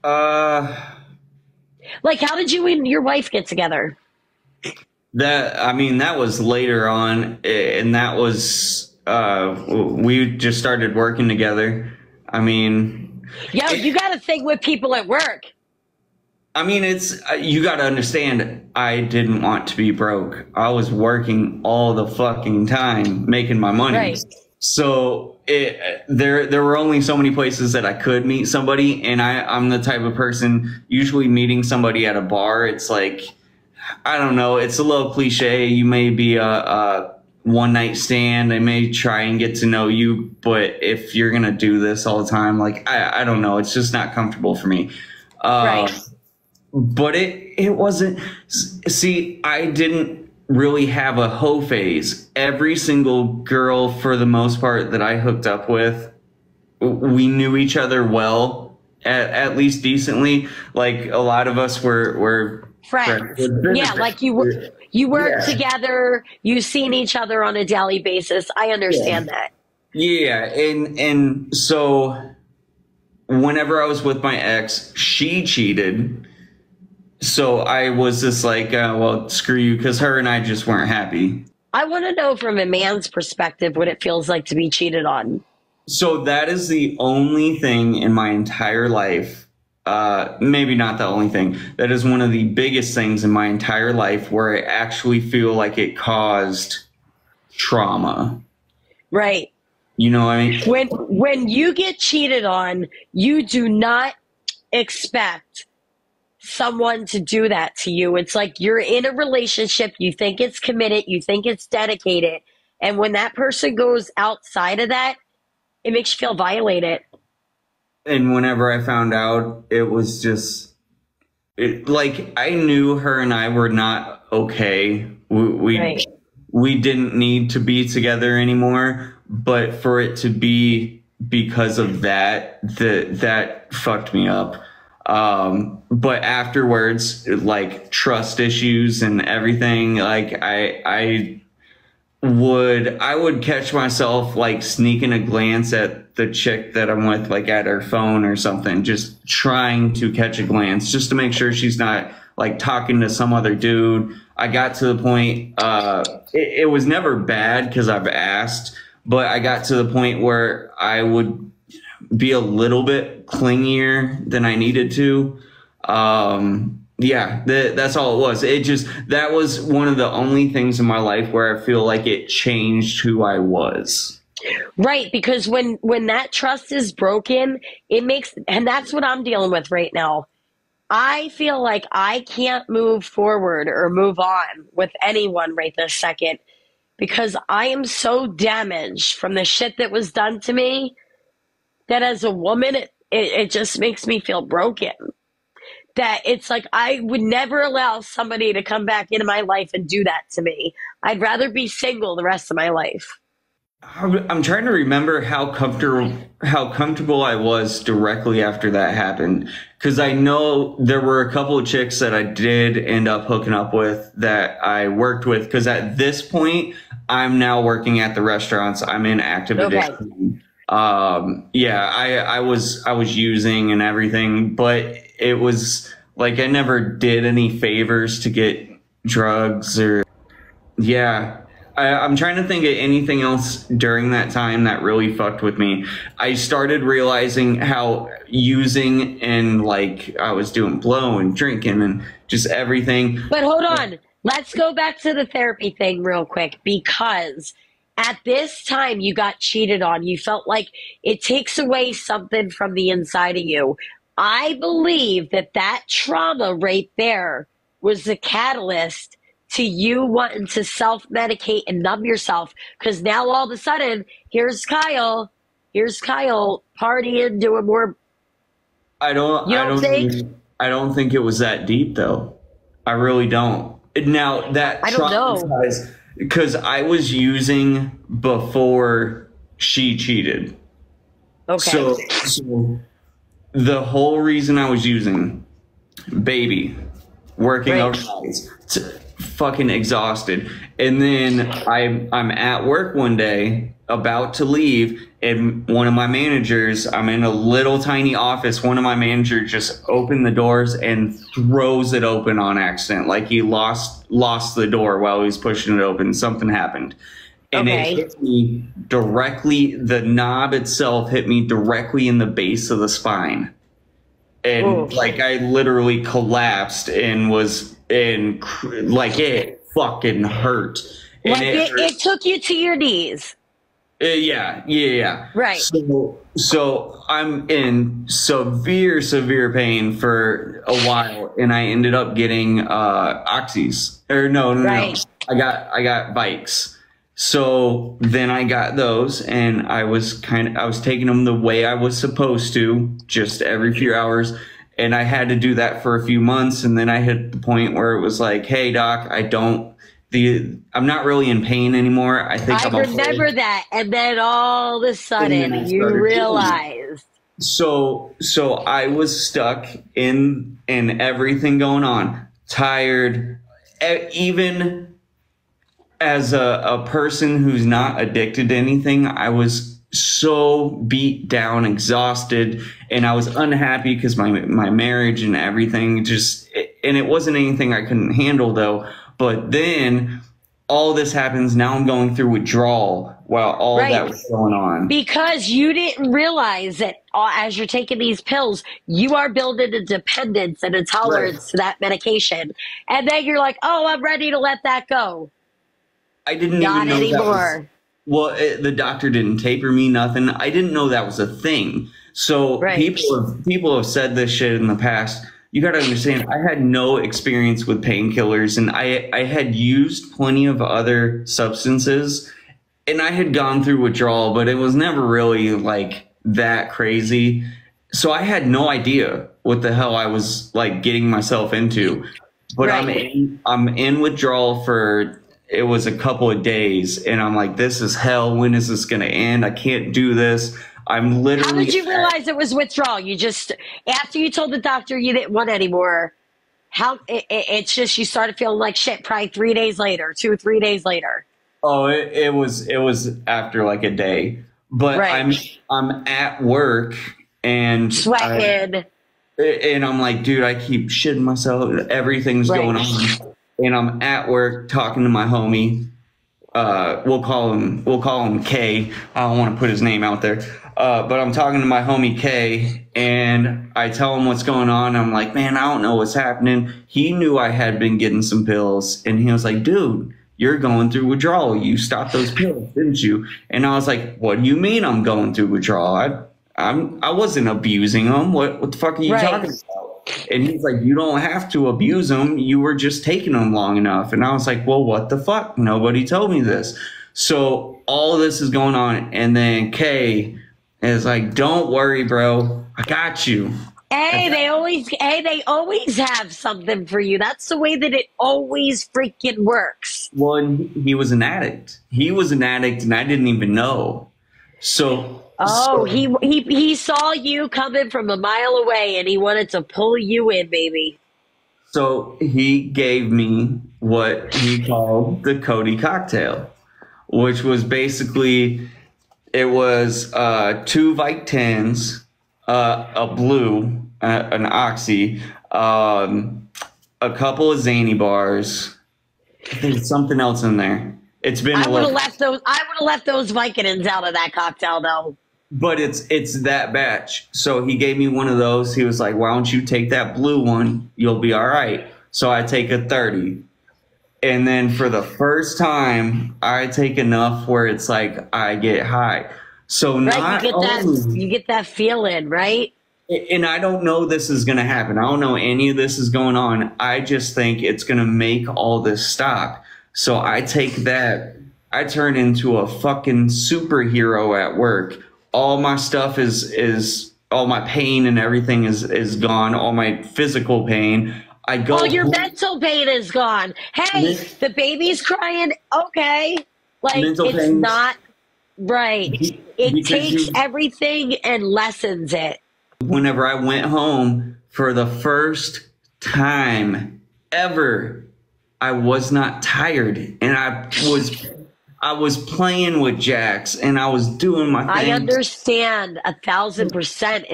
Uh, Like how did you and your wife get together? I mean, that was later on, and that was, we just started working together. I mean, Yo, you got to think with people at work. I mean, it's, you got to understand, I didn't want to be broke. I was working all the fucking time, making my money. Right. So there were only so many places that I could meet somebody, and I'm the type of person, usually meeting somebody at a bar, it's like, I don't know, it's a little cliche. You may be a one night stand. They may try and get to know you, but if you're gonna do this all the time, like I don't know, it's just not comfortable for me. Right. But it wasn't. See, I didn't really have a hoe phase. Every single girl, for the most part, that I hooked up with, we knew each other well, at least decently. Like a lot of us were Friends. Yeah, like you work together, you've seen each other on a daily basis. I understand that. Yeah, and so whenever I was with my ex, she cheated. So I was just like, well, screw you, because her and I just weren't happy. I want to know from a man's perspective what it feels like to be cheated on. So that is the only thing in my entire life, maybe not the only thing, that is one of the biggest things in my entire life where I actually feel like it caused trauma. Right. You know what I mean? When you get cheated on, you do not expect someone to do that to you. It's like you're in a relationship, you think it's committed, you think it's dedicated, and when that person goes outside of that, it makes you feel violated. And whenever I found out, it was just, like, I knew her and I were not okay. We didn't need to be together anymore, but for it to be because of that fucked me up. But afterwards, like trust issues and everything, like I would catch myself like sneaking a glance at the chick that I'm with, like at her phone or something, just trying to catch a glance just to make sure she's not like talking to some other dude. I got to the point, it was never bad because I've asked, but I got to the point where I would be a little bit clingier than I needed to. Yeah, that's all it was. That was one of the only things in my life where I feel like it changed who I was. Right, because when that trust is broken, it makes, and that's what I'm dealing with right now. I feel like I can't move forward or move on with anyone right this second because I am so damaged from the shit that was done to me that as a woman, it just makes me feel broken. That it's like I would never allow somebody to come back into my life and do that to me. I'd rather be single the rest of my life. I'm trying to remember how comfortable I was directly after that happened, because I know there were a couple of chicks that I did end up hooking up with that I worked with, because at this point I'm now working at the restaurants. I'm in active addiction. Yeah, I was using and everything, but it was like I never did any favors to get drugs or, yeah. I'm trying to think of anything else during that time that really fucked with me. I started realizing how using and like I was doing blow and drinking and just everything. But hold on, let's go back to the therapy thing real quick, because at this time you got cheated on. You felt like it takes away something from the inside of you. I believe that trauma right there was the catalyst to you wanting to self-medicate and numb yourself, because now all of a sudden here's Kyle partying, doing more. I don't think it was that deep though. I really don't. Now that I don't know, because I was using before she cheated. Okay. So the whole reason I was using, baby, working overnights, fucking exhausted, and then I'm at work one day about to leave, and one of my managers, I'm in a little tiny office, one of my managers just opened the doors and throws it open on accident, like he lost the door while he was pushing it open. Something happened, and Okay. it hit me directly, the knob itself hit me directly in the base of the spine, and Oof. like I literally collapsed and was in, like, it fucking hurt. And Like it took you to your knees. Yeah. Right. So I'm in severe pain for a while, and I ended up getting oxys. Or no. Right. I got bikes. So then I got those, and I was taking them the way I was supposed to, just every few hours. And I had to do that for a few months, and then I hit the point where it was like, hey doc, I'm not really in pain anymore. I think I remember that, and then all of a sudden you realized. So I was stuck in everything going on, tired, even as a person who's not addicted to anything. I was so beat down, exhausted, and I was unhappy because my marriage and everything and it wasn't anything I couldn't handle though. But then all this happens. Now I'm going through withdrawal while all that was going on. Because you didn't realize that as you're taking these pills, you are building a dependence and a tolerance to that medication. And then you're like, oh, I'm ready to let that go. I didn't Not even know anymore. The doctor didn't taper me, nothing. I didn't know that was a thing. So people have said this shit in the past. You got to understand, I had no experience with painkillers, and I had used plenty of other substances, and I had gone through withdrawal, but it was never really like that crazy. So I had no idea what the hell I was like getting myself into. But I'm in withdrawal for, it was a couple of days, and I'm like, this is hell. When is this going to end? I can't do this. I'm literally. How did you realize it was withdrawal? You just, after you told the doctor you didn't want anymore, it's just you started feeling like shit probably 3 days later, 2 or 3 days later. Oh, it was after like a day. But I'm at work and sweating. And I'm like, dude, I keep shitting myself. Everything's going on. And I'm at work talking to my homie. We'll call him K. I don't want to put his name out there. But I'm talking to my homie K, and I tell him what's going on. I'm like, man, I don't know what's happening. He knew I had been getting some pills, and he was like, dude, you're going through withdrawal. You stopped those pills, didn't you? And I was like, what do you mean I'm going through withdrawal? I wasn't abusing them. What the fuck are you talking about? And he's like, you don't have to abuse them. You were just taking them long enough. And I was like, well, what the fuck? Nobody told me this. So all of this is going on. And then Kay is like, don't worry, bro. I got you. Hey, they always have something for you. That's the way that it always freaking works. Well, he was an addict. He was an addict, and I didn't even know. So. Oh, he saw you coming from a mile away, and he wanted to pull you in, baby. So he gave me what he called the Cody cocktail, which was basically, it was 2 Vike 10s, a blue, an oxy, a couple of Zany bars. There's something else in there. It's been. I would have left those Vicodins out of that cocktail, though. But it's that batch. So he gave me one of those. He was like, why don't you take that blue one? You'll be all right. So I take a 30. And then for the first time, I take enough where it's like I get high. So you get that feeling, right? And I don't know this is going to happen. I don't know any of this is going on. I just think it's going to make all this stop. So I take that. I turn into a fucking superhero at work. All my stuff is all my pain and everything is gone. All my physical pain. I go. All your mental pain is gone. Hey, the baby's crying. Okay, like it's pains, not right. It takes everything and lessens it. Whenever I went home for the first time ever, I was not tired, and I was I was playing with Jax and I was doing my I thing. understand 1,000%.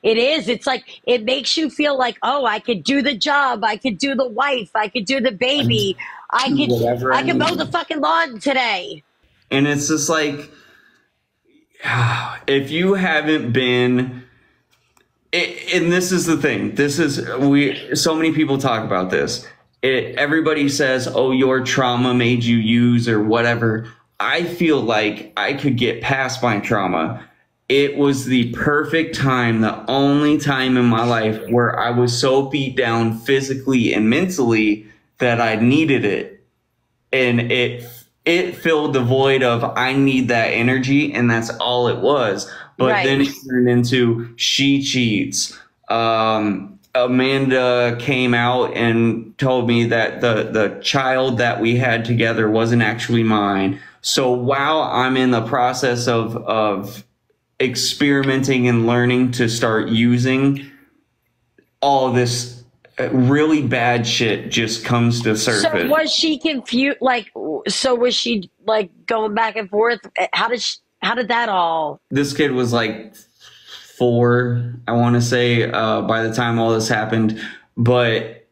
It's like, it makes you feel like, oh, I could do the job. I could do the wife. I could do the baby. I could, Whatever I I could need. mow the fucking lawn today. And it's just like, if you haven't been, and this is the thing, so many people talk about this. Everybody says, oh, your trauma made you use or whatever. I feel like I could get past my trauma. It was the perfect time, the only time in my life where I was so beat down physically and mentally that I needed it. And it filled the void of I need that energy, and that's all it was. But then Right. it turned into she cheats. Amanda came out and told me that the child that we had together wasn't actually mine. So while I'm in the process of experimenting and learning to start using, all this really bad shit just comes to So surface. was she confused? Like, so was she like going back and forth? How did that all? This kid was like 4, I want to say, by the time all this happened. But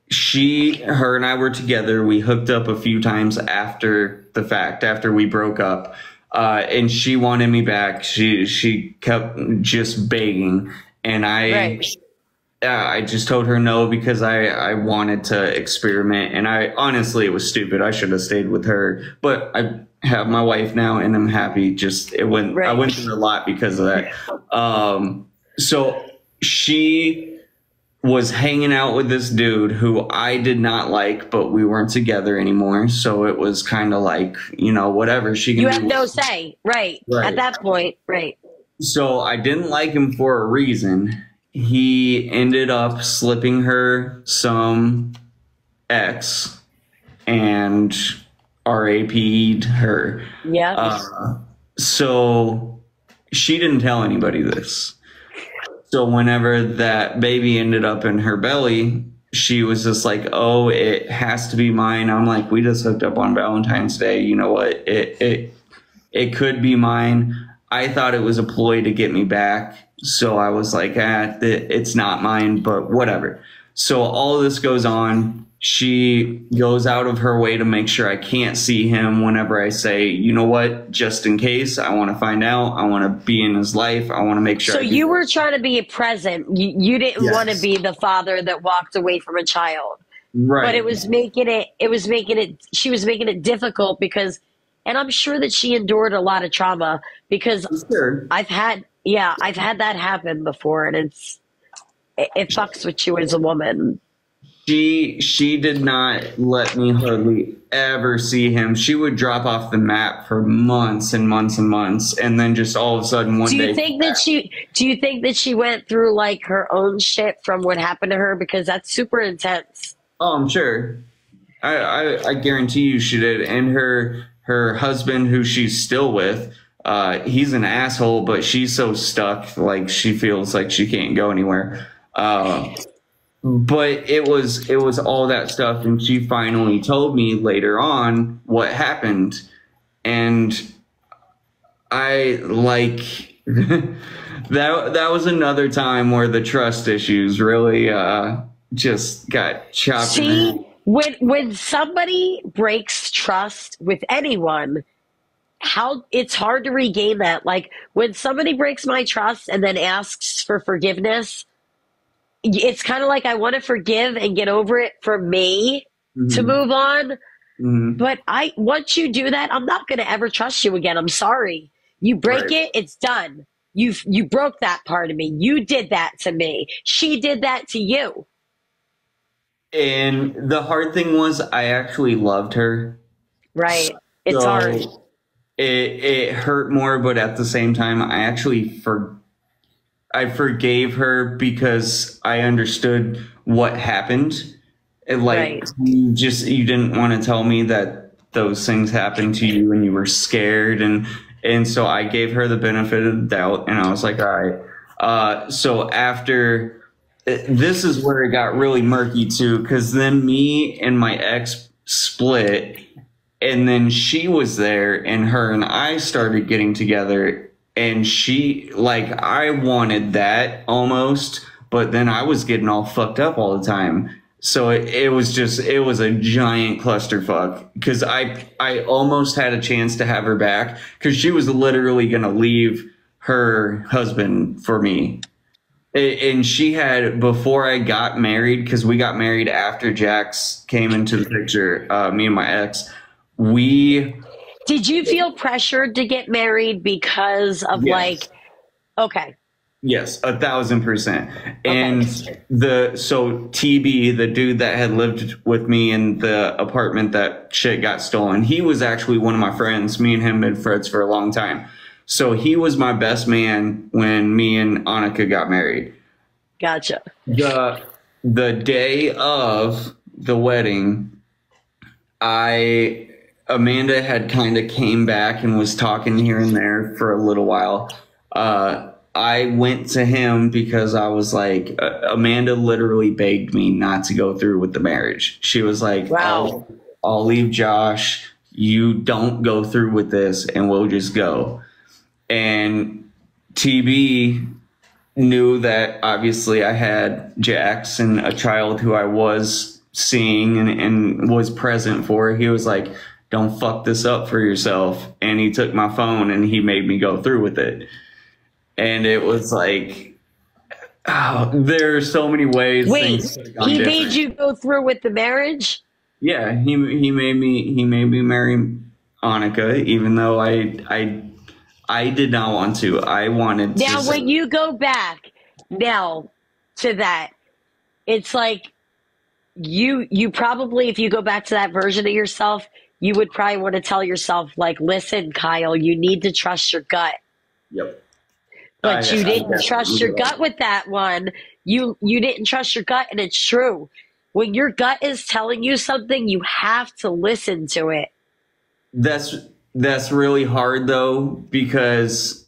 her and I were together. We hooked up a few times after the fact, after we broke up. And she wanted me back. She kept just begging. And I just told her no because I wanted to experiment. And honestly, it was stupid. I should have stayed with her. But I have my wife now and I'm happy. I went through a lot because of that. So she was hanging out with this dude who I did not like, but we weren't together anymore. So it was kind of like, whatever. You have no say, right? At that point, right? So I didn't like him for a reason. He ended up slipping her some X and RAP'd her. Yeah. So she didn't tell anybody this. So whenever that baby ended up in her belly, she was just like, oh, it has to be mine. I'm like, we just hooked up on Valentine's Day. You know what? It could be mine. I thought it was a ploy to get me back. So I was like, it's not mine, but whatever. So all of this goes on. She goes out of her way to make sure I can't see him whenever I say, you know what, just in case, I want to find out. I want to be in his life. I want to make sure. So you were trying to be present. You didn't want to be the father that walked away from a child. Right. But she was making it difficult because, and I'm sure that she endured a lot of trauma because I've had that happen before, and it fucks with you as a woman. She did not let me hardly ever see him. She would drop off the map for months and months and months, and then just all of a sudden one day. Do you think that she went through like her own shit from what happened to her? Because that's super intense. Oh, I'm sure. I guarantee you she did. And her husband, who she's still with, he's an asshole, but she's so stuck, like she feels like she can't go anywhere. But it was all that stuff, and she finally told me later on what happened, and I like that was another time where the trust issues really just got chopped. See, when somebody breaks trust with anyone, it's hard to regain that. Like when somebody breaks my trust and then asks for forgiveness, it's kind of like I want to forgive and get over it for me to move on. But once you do that, I'm not going to ever trust you again. I'm sorry. You break it, it's done. You broke that part of me. You did that to me. She did that to you. And the hard thing was I actually loved her. Right. It's hard. It hurt more, but at the same time, I actually I forgave her because I understood what happened. You didn't want to tell me that those things happened to you and you were scared. And so I gave her the benefit of the doubt and I was like, all right. So after this is where it got really murky too, because then me and my ex split. And then she was there, and her and I started getting together, and she, like, I wanted that almost, but then I was getting all fucked up all the time. So it was a giant clusterfuck because I almost had a chance to have her back because she was literally going to leave her husband for me. And she had, before I got married, because we got married after Jax came into the picture, me and my ex, we, Did you feel pressured to get married because of like, yes, okay, yes, 1,000%. And okay, so TB, the dude that had lived with me in the apartment that shit got stolen, he was actually one of my friends. Me and him been friends for a long time. So he was my best man when me and Annika got married. gotcha. The the day of the wedding, I Amanda had kind of came back and was talking here and there for a little while. I went to him because I was like, Amanda literally begged me not to go through with the marriage. She was like, Wow. I'll leave Josh. You don't go through with this, and we'll just go. And TB knew that obviously I had Jax and a child who I was seeing and was present for. He was like, don't fuck this up for yourself. And he took my phone and he made me go through with it. And it was like, oh, there are so many ways. Wait, things could have gone he different. made you go through with the marriage? Yeah, he made me marry Annika, even though I did not want to. I wanted to. Now, when you go back now to that, it's like you probably, if you go back to that version of yourself, you would probably want to tell yourself, like, listen, Kyle, you need to trust your gut. Yep. But you didn't definitely trust your will. gut with that one. You didn't trust your gut, and it's true. When your gut is telling you something, you have to listen to it. That's that's really hard though, because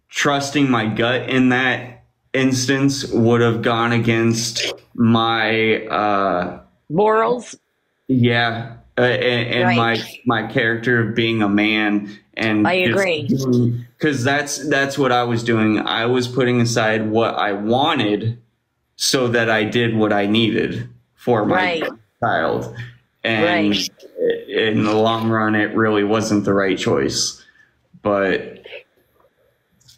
trusting my gut in that instance would have gone against my Morals, yeah, and right? my character of being a man, I and just agree. because that's what I was doing. I was putting aside what I wanted so that I did what I needed for my Right, child. And right. in the long run, it really wasn't the right choice. But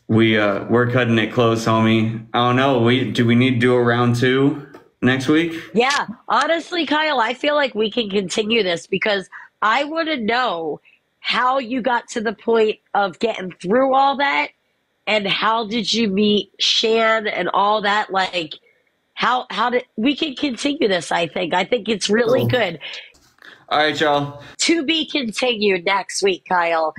we're cutting it close, homie. I don't know. Do we need to do a round two next week? Yeah, honestly, Kyle, I feel like we can continue this because I want to know how you got to the point of getting through all that and how did you meet Shan and all that. Like, how did we can continue this? I think it's really Oh. good. All right, y'all. To be continued next week, Kyle.